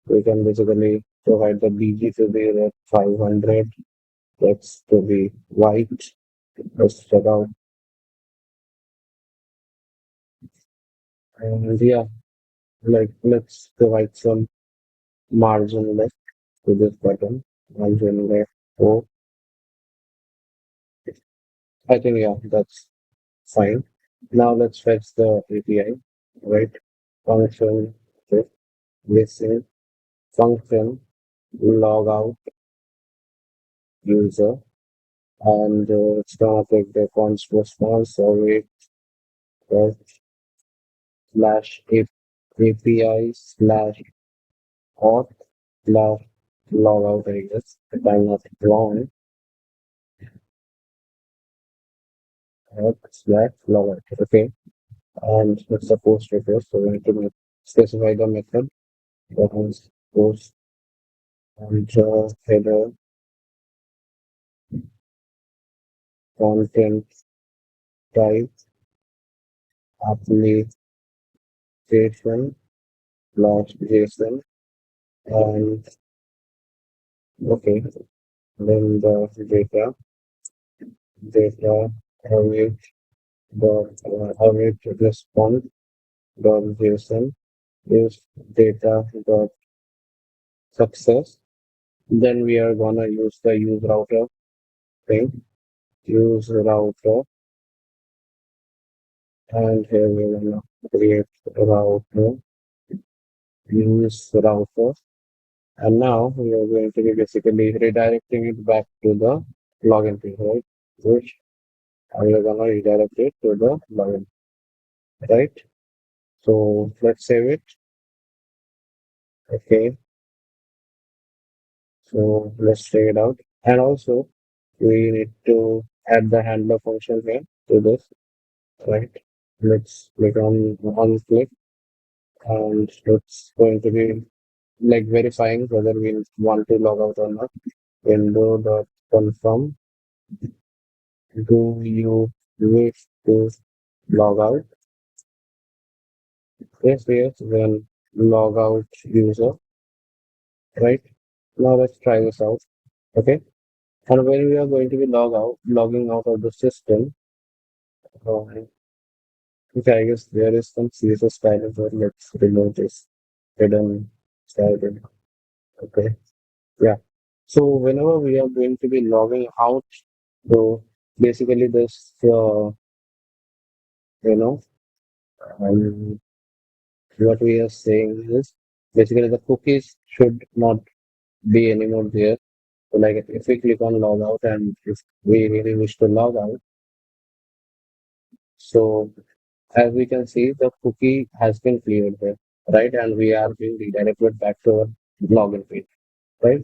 we can basically provide the BG to be at 500, text to be white. Let's check out. And yeah, let's provide some margin left to this button. Margin left. Oh, I think yeah, that's fine. Now let's fetch the API, right? Function, listen, function, log out user, and it's gonna take the const response or it slash API slash auth slash logout, I guess, if I'm not wrong, auth slash logout. Okay, and it's a post request, so we need to specify the method that is post and header content type application slash JSON and okay, then the data await await response dot JSON is data dot success. Then we are gonna use the use router thing, use router, and here we're gonna create router, use router, and now we are going to be basically redirecting it back to the login page, right? Which we are gonna redirect it to the login, right? So let's save it. Okay, so let's check it out. And also we need to add the handler function here to this, right? Let's click on one click and it's going to be like verifying whether we want to log out or not. Window.confirm. Do you wish to log out? If yes, then log out user, right? Now let's try this out. Okay. And when we are going to be logging out of the system, uh, okay, I guess there is some CSS style as well. Let's remove this hidden style. Okay. Yeah. So whenever we are going to be logging out, so basically this, you know, um, what we are saying is basically the cookies should not be anymore there. So like if we click on log out and if we really wish to log out, so as we can see, the cookie has been cleared there, right? And we are being redirected back to our login page, right?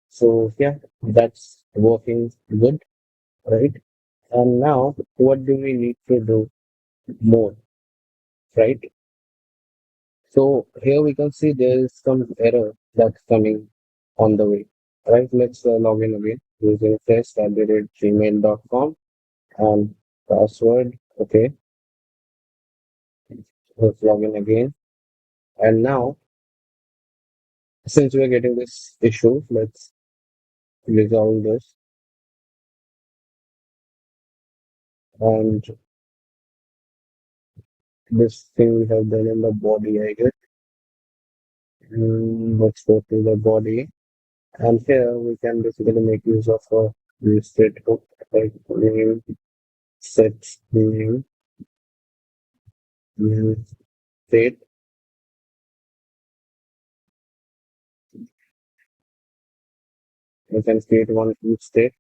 So yeah, that's working good, right? And now, what do we need to do more, right? So here we can see there is some error that's coming on the way, right? Let's log in again using test@gmail.com and password. Okay, let's log in again. And now, since we're getting this issue, let's resolve this. And this thing we have done in the body, I guess. Let's go to the body. And here we can basically make use of a set hook, like name, set name, state. We can create one each state,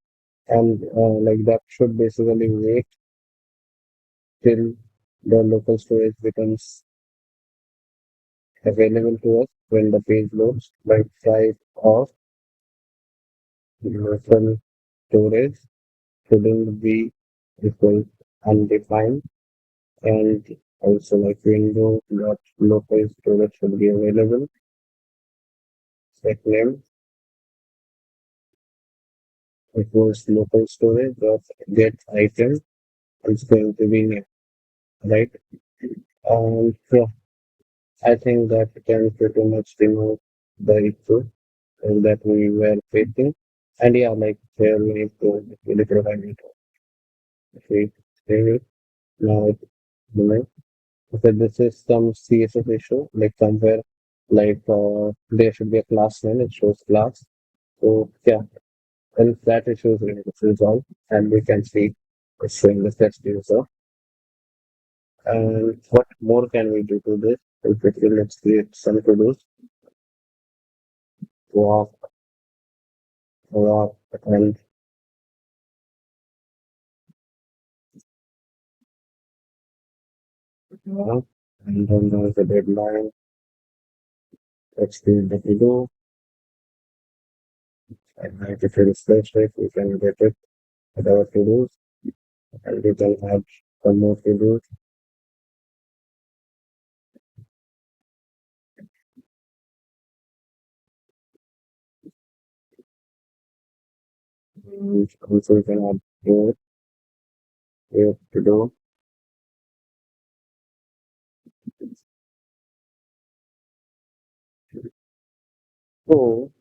and like that should basically wait till the local storage becomes available to us when the page loads. Like type of local storage shouldn't be equal undefined, and also like window dot local storage should be available. Set name equals local storage dot get item. It's going to be name, right? Yeah, I think that can pretty much remove the issue that we were facing. And yeah, like here we need to really provide it. We save it. Now it's like, okay, this is some CSS issue, like somewhere like there should be a class name, it shows class. So yeah, and that issue is resolved and we can see it's showing the test user. And what more can we do to this? If it will, let's create some to dos, walk, walk, walk, and then there's a deadline. Let's create the to do. And if it is refresh it, we can get it with our to dos, and we can add some more to dos. Also, we can add here to do. So,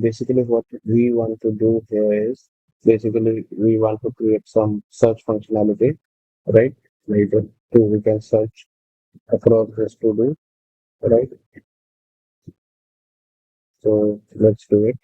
basically, what we want to do here is basically we want to create some search functionality, right? Like so we can search across this to do, right? So let's do it.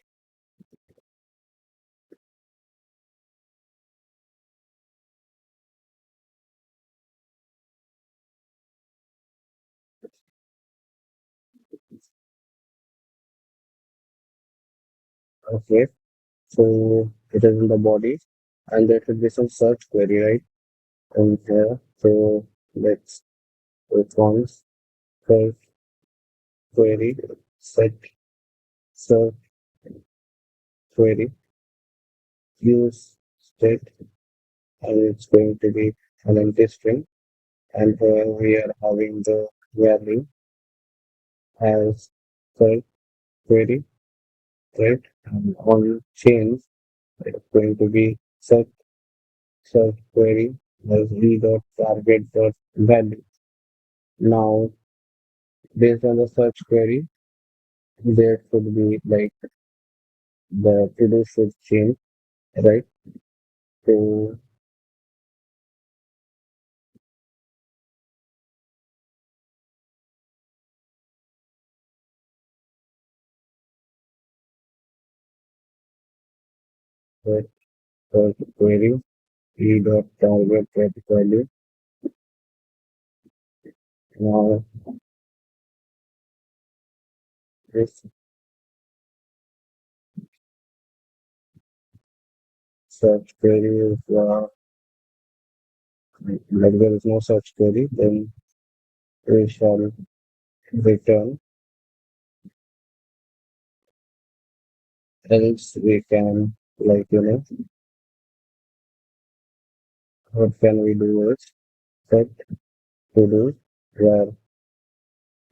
Okay. So it is in the body, and there should be some search query, right? In here. So let's response search query set search query use state, and it's going to be an empty string. And here we are having the value as search query, right? And on change, it's going to be search query as v dot target dot value. Now, based on the search query, there should be like the to-do should change, right? To the search query, v dot target dot value. Now, this search query is like there is no search query, then we shall return else we can, like, what can we do is set to do, where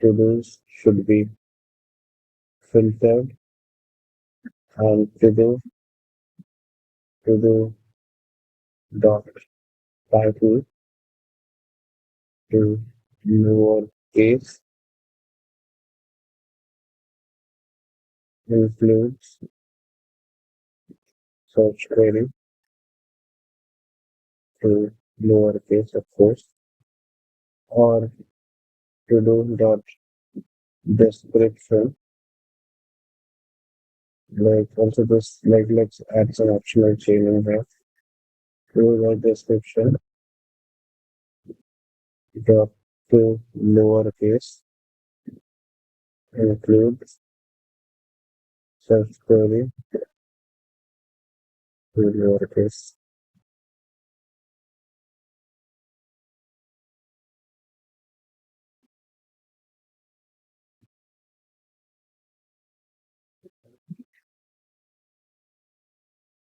to do's should be filtered, and to do dot title to lower case includes search query to lowercase, of course, or to do dot description. Like also this, like let's add some optional chain in here. To the description dot to lowercase includes search query to lowercase.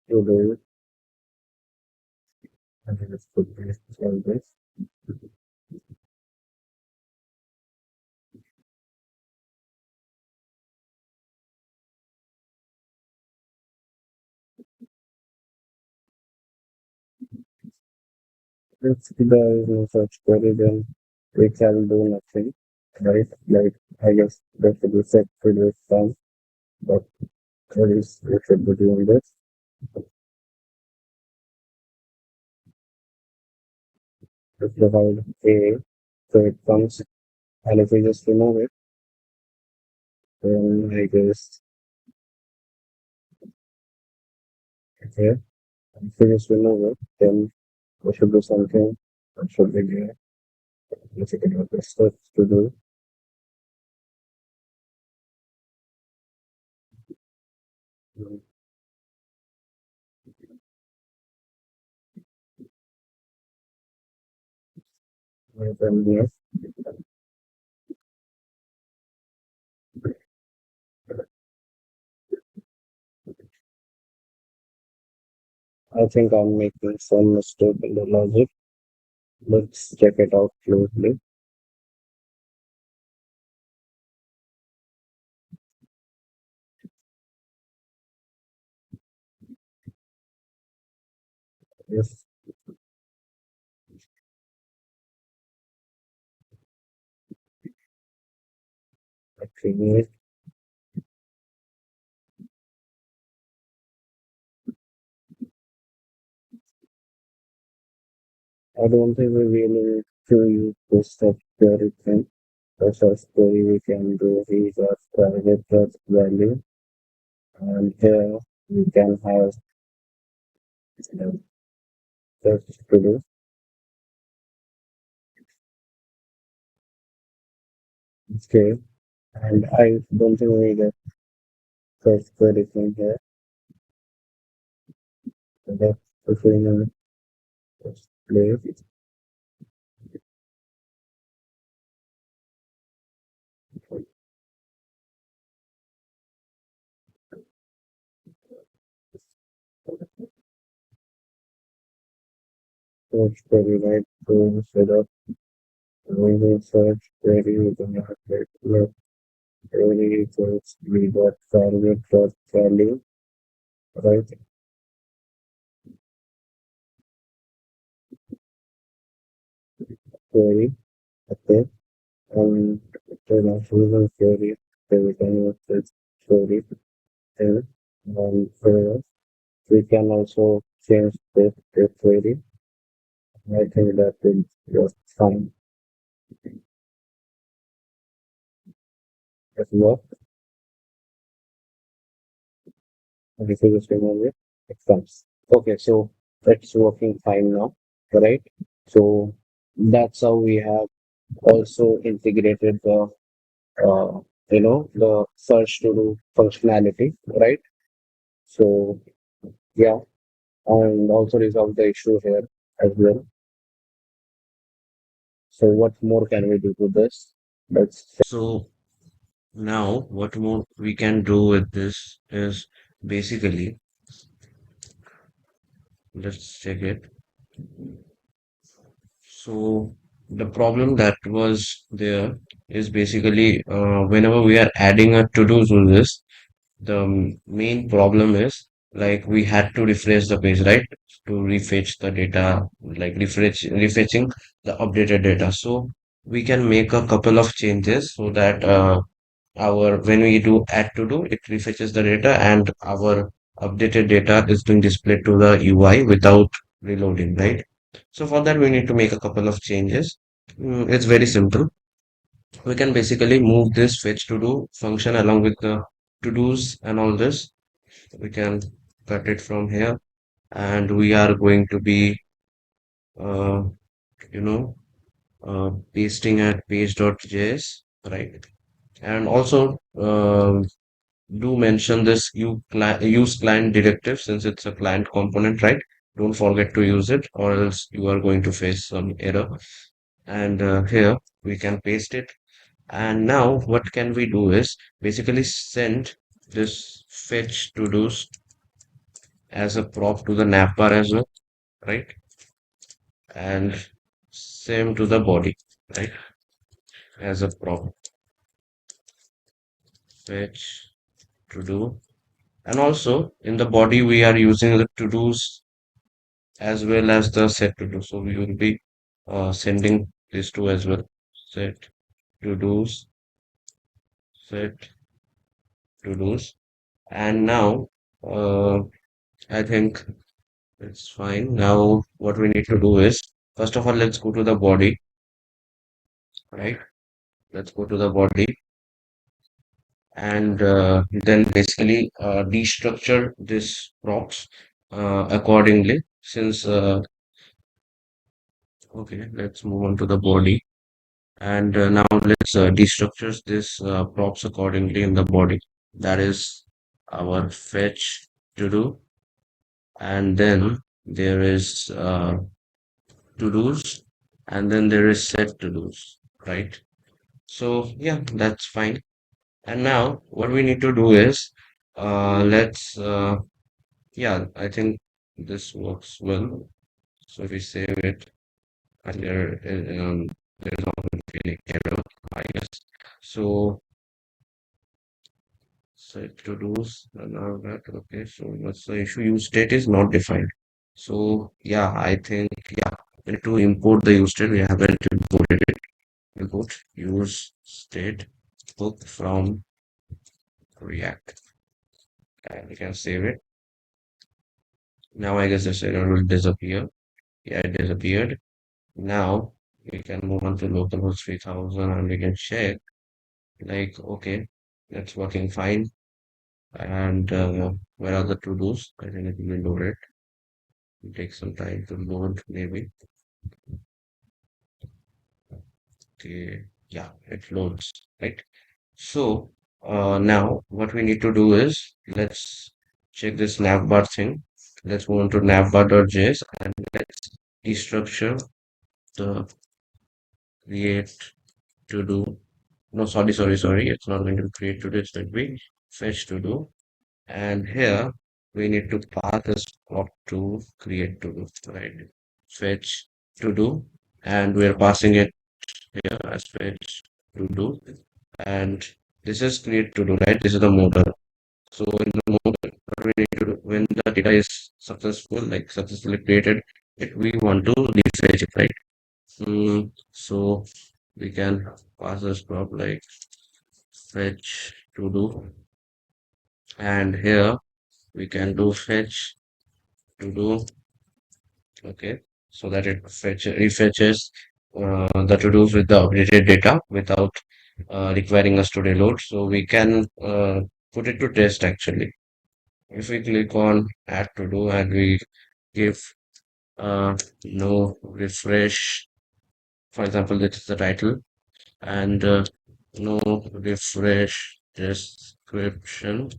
To do, and then it's put this like this. If there is no such query, then we can do nothing, right? Like I guess that should be set to this time, but at least we should be doing this. We provide a, so it comes, and if we just remove it, then I guess okay. If we just remove it, then we should do something that should be there. Let's take a the steps to do. And yes, I think I'm making some mistake in the logic. Let's check it out closely. Yes, actually, I don't think we really need to use this software thing. The software we can do is a private value, and here we can have the search to do. Okay, and I don't think we need a search query thing here. So that's between place. Search query, right? So instead of doing search query, we can have like query equals we dot target dot value, right? Query, okay, and international query, so we can use this query here. And we can also change this query. I think that will just fine. It work. And if you just remove it, it comes. Okay, so it's working fine now, right? So that's how we have also integrated the the search to do functionality, right? So yeah, and also resolve the issue here as well. So what more can we do to this? Let's So now what more we can do with this is basically, let's check it. So the problem that was there is basically whenever we are adding a to-do to this, the main problem is like we had to refresh the page, right? To refetch the data, like refetching the updated data. So we can make a couple of changes so that our when we do add to do, it refetches the data and our updated data is being displayed to the UI without reloading, right? So for that, we need to make a couple of changes. It's very simple. We can basically move this fetch to do function along with the to dos and all this. We can cut it from here, and we are going to be, uh, you know, pasting at page.js, right? And also, do mention this use client directive since it's a client component, right? Don't forget to use it, or else you are going to face some error. And here we can paste it. And now what can we do is basically send this fetch to do's as a prop to the navbar as well, right? And same to the body, right? As a prop fetch to do. And also in the body we are using the to do's as well as the set to do. So we will be sending these two as well. Set to do's, set to do's. And now uh, I think it's fine. Now, what we need to do is, first of all, let's go to the body, right? Let's go to the body and then basically destructure this props accordingly. Since, okay, let's move on to the body. And now let's destructure this props accordingly in the body. That is our fetch to do. And then there is to do's, and then there is set to do's, right? So yeah, that's fine. And now what we need to do is let's yeah, I think this works well. So if we save it, and there is not going to be any error, I guess. So set to do's and all that. Okay, so what's the issue? Use state is not defined. So yeah, I think yeah, we need to import the use state. We haven't imported it. Import use state book from React. And we can save it. Now I guess this error will disappear. Yeah, it disappeared. Now we can move on to localhost 3000 and we can check like, okay, that's working fine. And where are the to-dos? I think it will be loaded. It takes some time to load maybe. Okay, yeah, it loads, right? So now what we need to do is let's check this navbar thing. Let's move on to navbar.js and let's destructure the create to do. No, sorry. It's not going to be create to do. It's going to be fetch to do. And here we need to pass this prop to create to do, right? Fetch to do, and we're passing it here as fetch to do. And this is create to do, right? This is the modal. So in the modal, what we need to do when the data is successful, like successfully created, we want to refresh it, right? So we can pass this prop like fetch to do, and here we can do fetch to do, okay, so that it refetches the to dos with the updated data without requiring us to reload. So we can put it to test actually. If we click on add to do and we give no refresh, for example, this is the title, and no refresh description,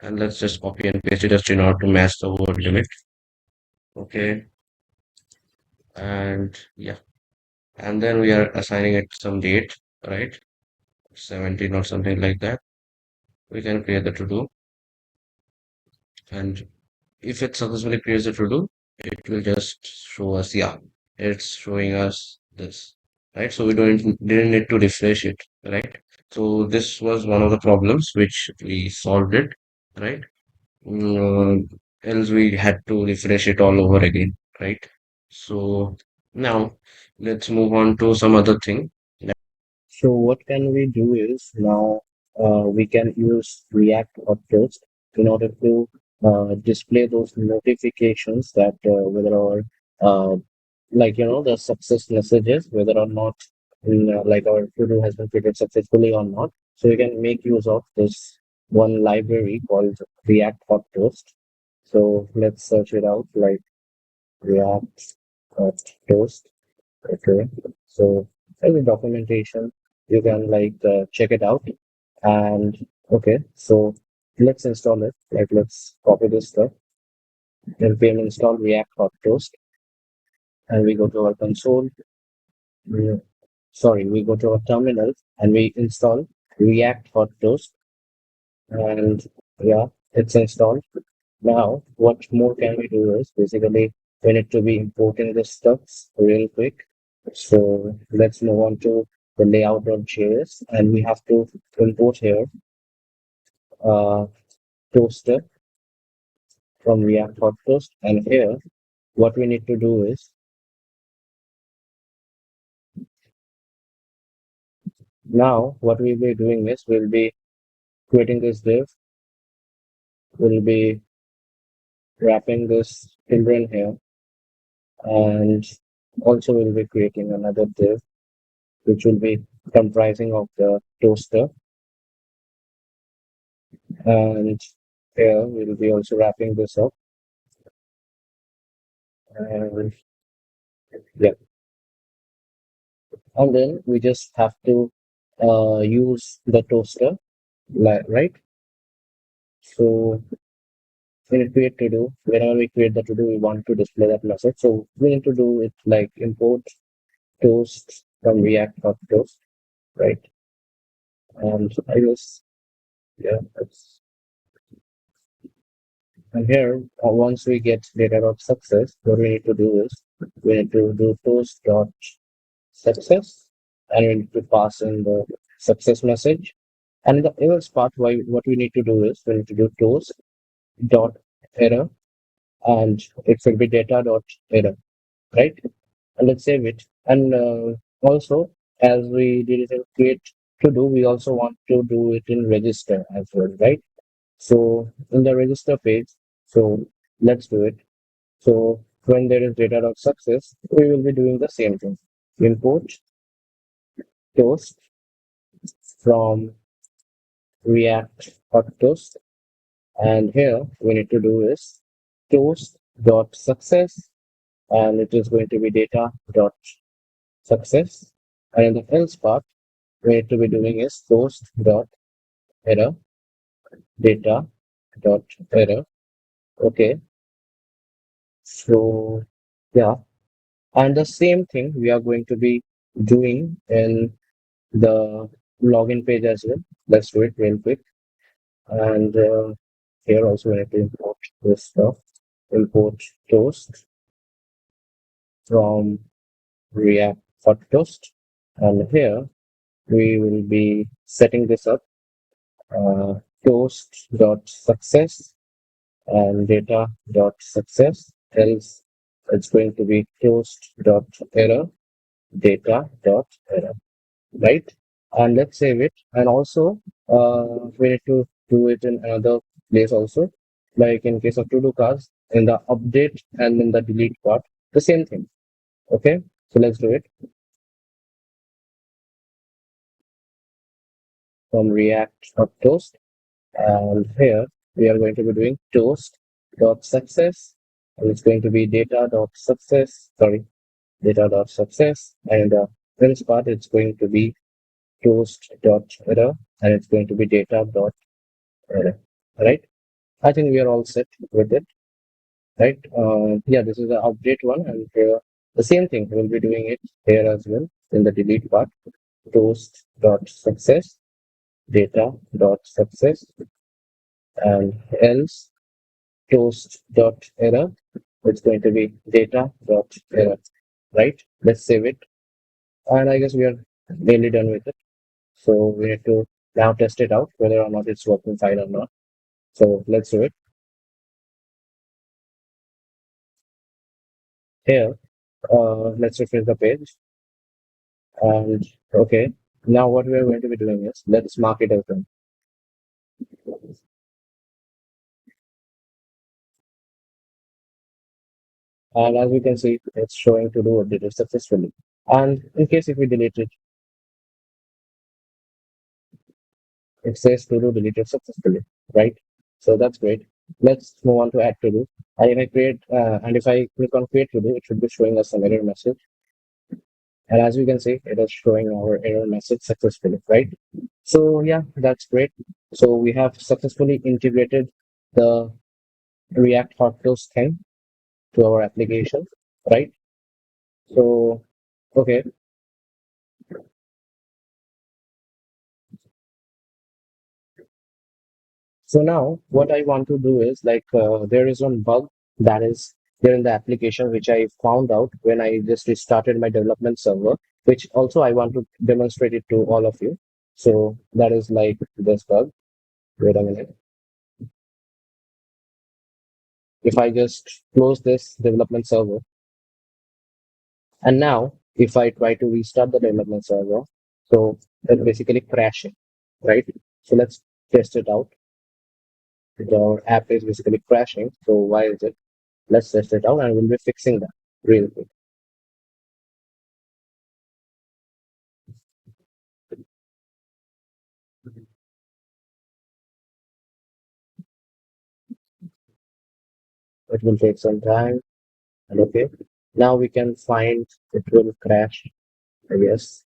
and let's just copy and paste it just in order to match the word limit. Okay, and yeah, and then we are assigning it some date, right? 17 or something like that. We can create the to do, And if it successfully creates a to do, it will just show us, yeah, it's showing us this, right? So we didn't need to refresh it, right? So this was one of the problems which we solved it, right? Else we had to refresh it all over again, right? So now let's move on to some other thing. So what can we do is now we can use React or Toast in order to display those notifications that whether our uh, the success messages whether or not like our to-do has been created successfully or not. So you can make use of this one library called React Hot Toast. So let's search it out like React Hot Toast. Okay, so as a documentation, you can check it out. And okay, so let's install it. Like let's copy this stuff. npm install React Hot Toast, and we go to our console. Mm, Sorry, we go to our terminal and we install React Hot Toast, and yeah, it's installed. Now, what more can we do is basically we need to be importing the stuffs real quick. So let's move on to the layout.js, and we have to import here uh, toaster from React Hot Toast. And here, what we need to do is now what we'll be doing is we'll be creating this div, we'll be wrapping this children here, and also we'll be creating another div which will be comprising of the toaster. And here we'll be also wrapping this up. And yeah, and then we just have to use the toaster, right? So in create to do, whenever we create the to do, we want to display that message. So we need to do it like import toast from React.toast, right? And I guess yeah, that's and here once we get data of success, what we need to do is we need to do toast dot success, and we need to pass in the success message. And in the errors part, what we need to do is we need to do toast dot error, and it will be data dot error, right? And let's save it. And also, as we did it in create to do, we also want to do it in register as well, right? So in the register page, so let's do it. So when there is data dot success, we will be doing the same thing. Import toast from React hot toast. And here we need to do is toast dot success, and it is going to be data dot success. And in the else part, we need to be doing is toast dot error, data dot error. Okay, so yeah, and the same thing we are going to be doing in the login page as well. Let's do it real quick. And here also we need to import this stuff. Import toast from React hot toast. And here we will be setting this up toast.success and data.success. Else it's going to be toast.error, data.error, right? And let's save it. And also, we need to do it in another place also. Like in case of to-do cards, in the update and in the delete part, the same thing. Okay, so let's do it from React.toast. And here we are going to be doing toast.success. And it's going to be data.success, sorry, data.success. And this part, it's going to be toast.error, and it's going to be data.error, right? I think we are all set with it, right? Yeah, this is the update one, and the same thing, we'll be doing it here as well in the delete part, toast.success, data.success, and else. toast.error. It's going to be data.error, right? Let's save it. And I guess we are nearly done with it. So we have to now test it out whether or not it's working fine or not. So let's do it. Here, let's refresh the page. And okay, now what we are going to be doing is let's mark it as done. And as we can see, it's showing to do updated successfully. And in case if we delete it, it says to do deleted successfully, right? So that's great. Let's move on to add to do. And if I click on create to do, it should be showing us some error message. And as we can see, it is showing our error message successfully, right? So yeah, that's great. So we have successfully integrated the React Hot Tools thing to our application, right? So, okay. So now what I want to do is there is one bug that is there in the application which I found out when I just restarted my development server, which also I want to demonstrate it to all of you. So that is like this bug. Wait a minute. If I just close this development server and now if I try to restart the development server, so it's basically crashing, right? So let's test it out. The app is basically crashing. So why is it? Let's test it out and we'll be fixing that real quick. It will take some time. And okay, now we can find it will crash, I guess.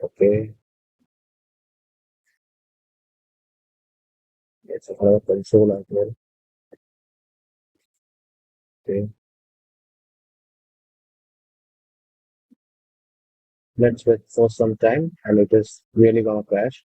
Okay, it's a console as well. Okay, let's wait for some time and it is really gonna crash.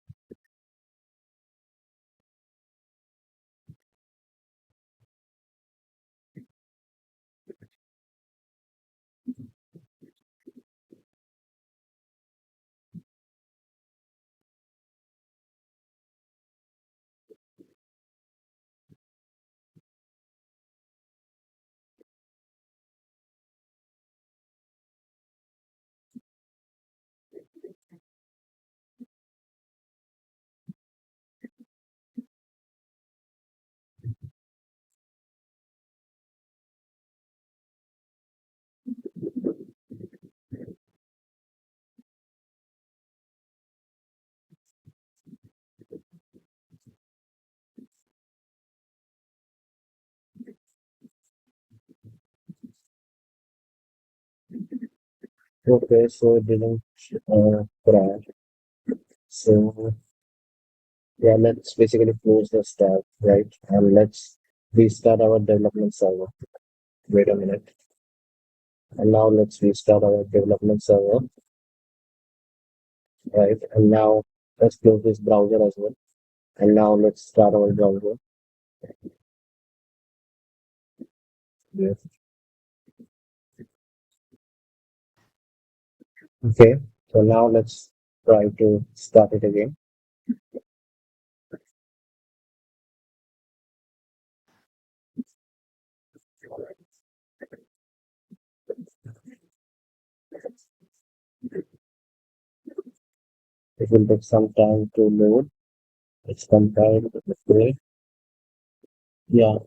Okay, so it didn't crash. So yeah, let's basically close this tab, right? And let's restart our development server. Wait a minute. And now let's restart our development server, right? And now let's close this browser as well. And now let's start our browser. Yes. Okay, so now let's try to start it again. It will take some time to load. It's compiled. Okay. Yeah,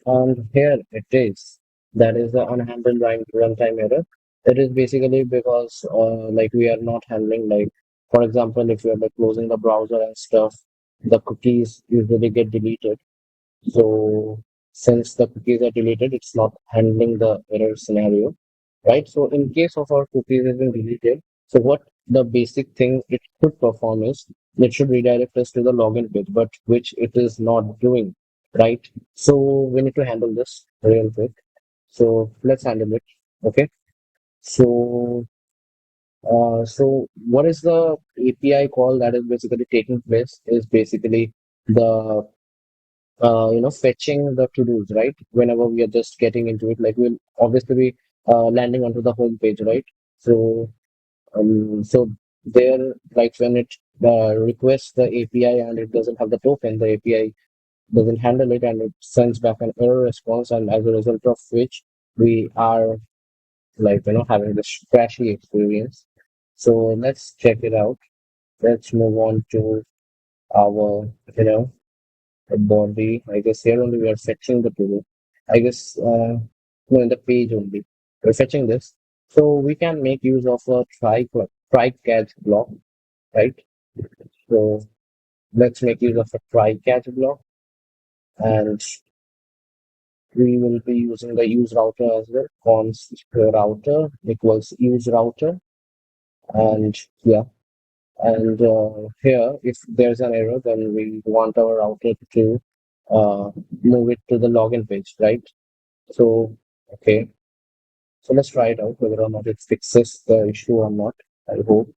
and here it is. That is the unhandled runtime error. It is basically because like we are not handling like, for example, if you are like closing the browser and stuff, the cookies usually get deleted. So since the cookies are deleted, it's not handling the error scenario, right? So in case of our cookies has been deleted, so what the basic thing it should perform is it should redirect us to the login page, but which it is not doing, right? So we need to handle this real quick. So let's handle it. Okay. So so what is the API call that is basically taking place is basically the fetching the to-dos, right? Whenever we are just getting into it, like we'll obviously be landing onto the home page, right? So so there, like when it requests the API and it doesn't have the token, the API doesn't handle it and it sends back an error response, and as a result of which we are like having this crashy experience. So let's check it out. Let's move on to our body. I guess here only we are fetching the tool. I guess no, in the page only we're fetching this. So we can make use of a try catch block, right? So let's make use of a try catch block, and we will be using the use router as well. Const router equals use router, and yeah. And here, if there's an error, then we want our router to uh, move it to the login page, right? So, okay. So let's try it out whether or not it fixes the issue or not. I hope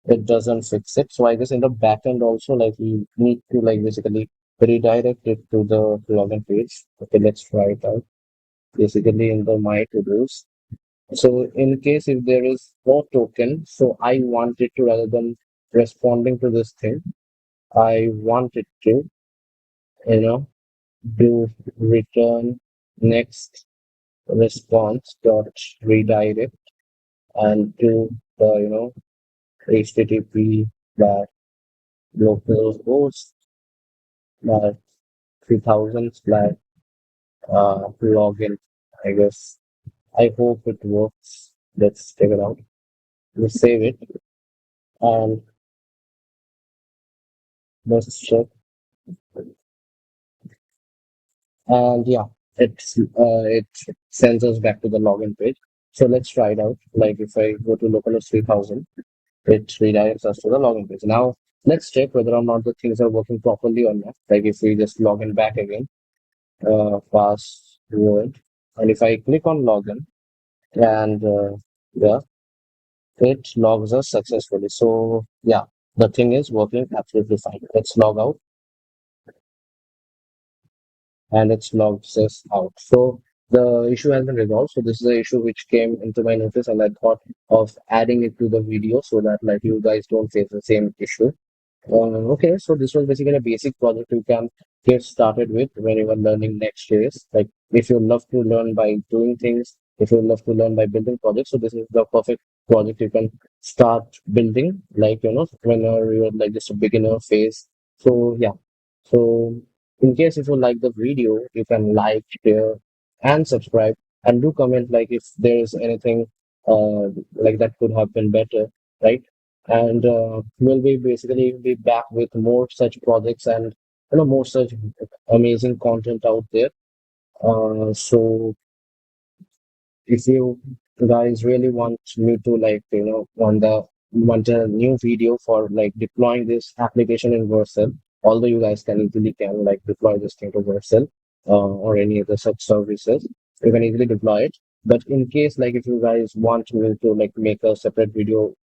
it doesn't fix it. So I guess in the backend also, like we need to like basically redirect it to the login page. Okay, let's try it out. Basically in the my to-dos. So in case if there is no token, so I want it to rather than responding to this thing, I want it to, you know, do return next response dot redirect and do the, HTTP slash localhost slash 3000 slash login. I guess. I hope it works. Let's check it out. Let's save it and let's check. And yeah, it sends us back to the login page. So let's try it out. Like if I go to localhost 3000, it redirects us to the login page. Now let's check whether or not the things are working properly or not. Like if we just log in back again, password, and if I click on login and yeah, it logs us successfully. So yeah, the thing is working absolutely fine. Let's log out and it's logs us out. So the issue has been resolved. So this is the issue which came into my notice, and I thought of adding it to the video so that like you guys don't face the same issue. Okay, so this was basically a basic project you can get started with when you are learning Next.js. Like if you love to learn by doing things, if you love to learn by building projects, so this is the perfect project you can start building. Like whenever you're like just a beginner phase. So yeah. So in case if you like the video, you can like, share, and subscribe, and do comment like if there is anything like that could have been better, right? And we'll be basically be back with more such projects and more such amazing content out there. So if you guys really want me to like want a new video for like deploying this application in Vercel, although you guys can easily can like deploy this thing to Vercel or any other such services, you can easily deploy it. But in case like if you guys want me to like make a separate video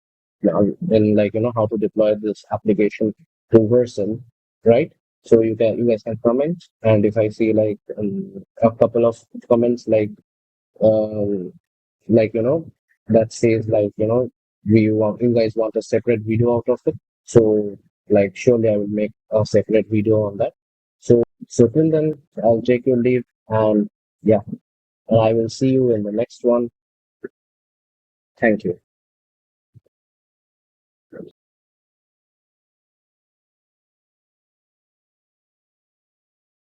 in like how to deploy this application to Vercel, right? So you guys can comment, and if I see a couple of comments um, like that says like we want you guys want a separate video out of it, so like surely I will make a separate video on that. So till then I'll take your leave, and yeah, and I will see you in the next one. Thank you.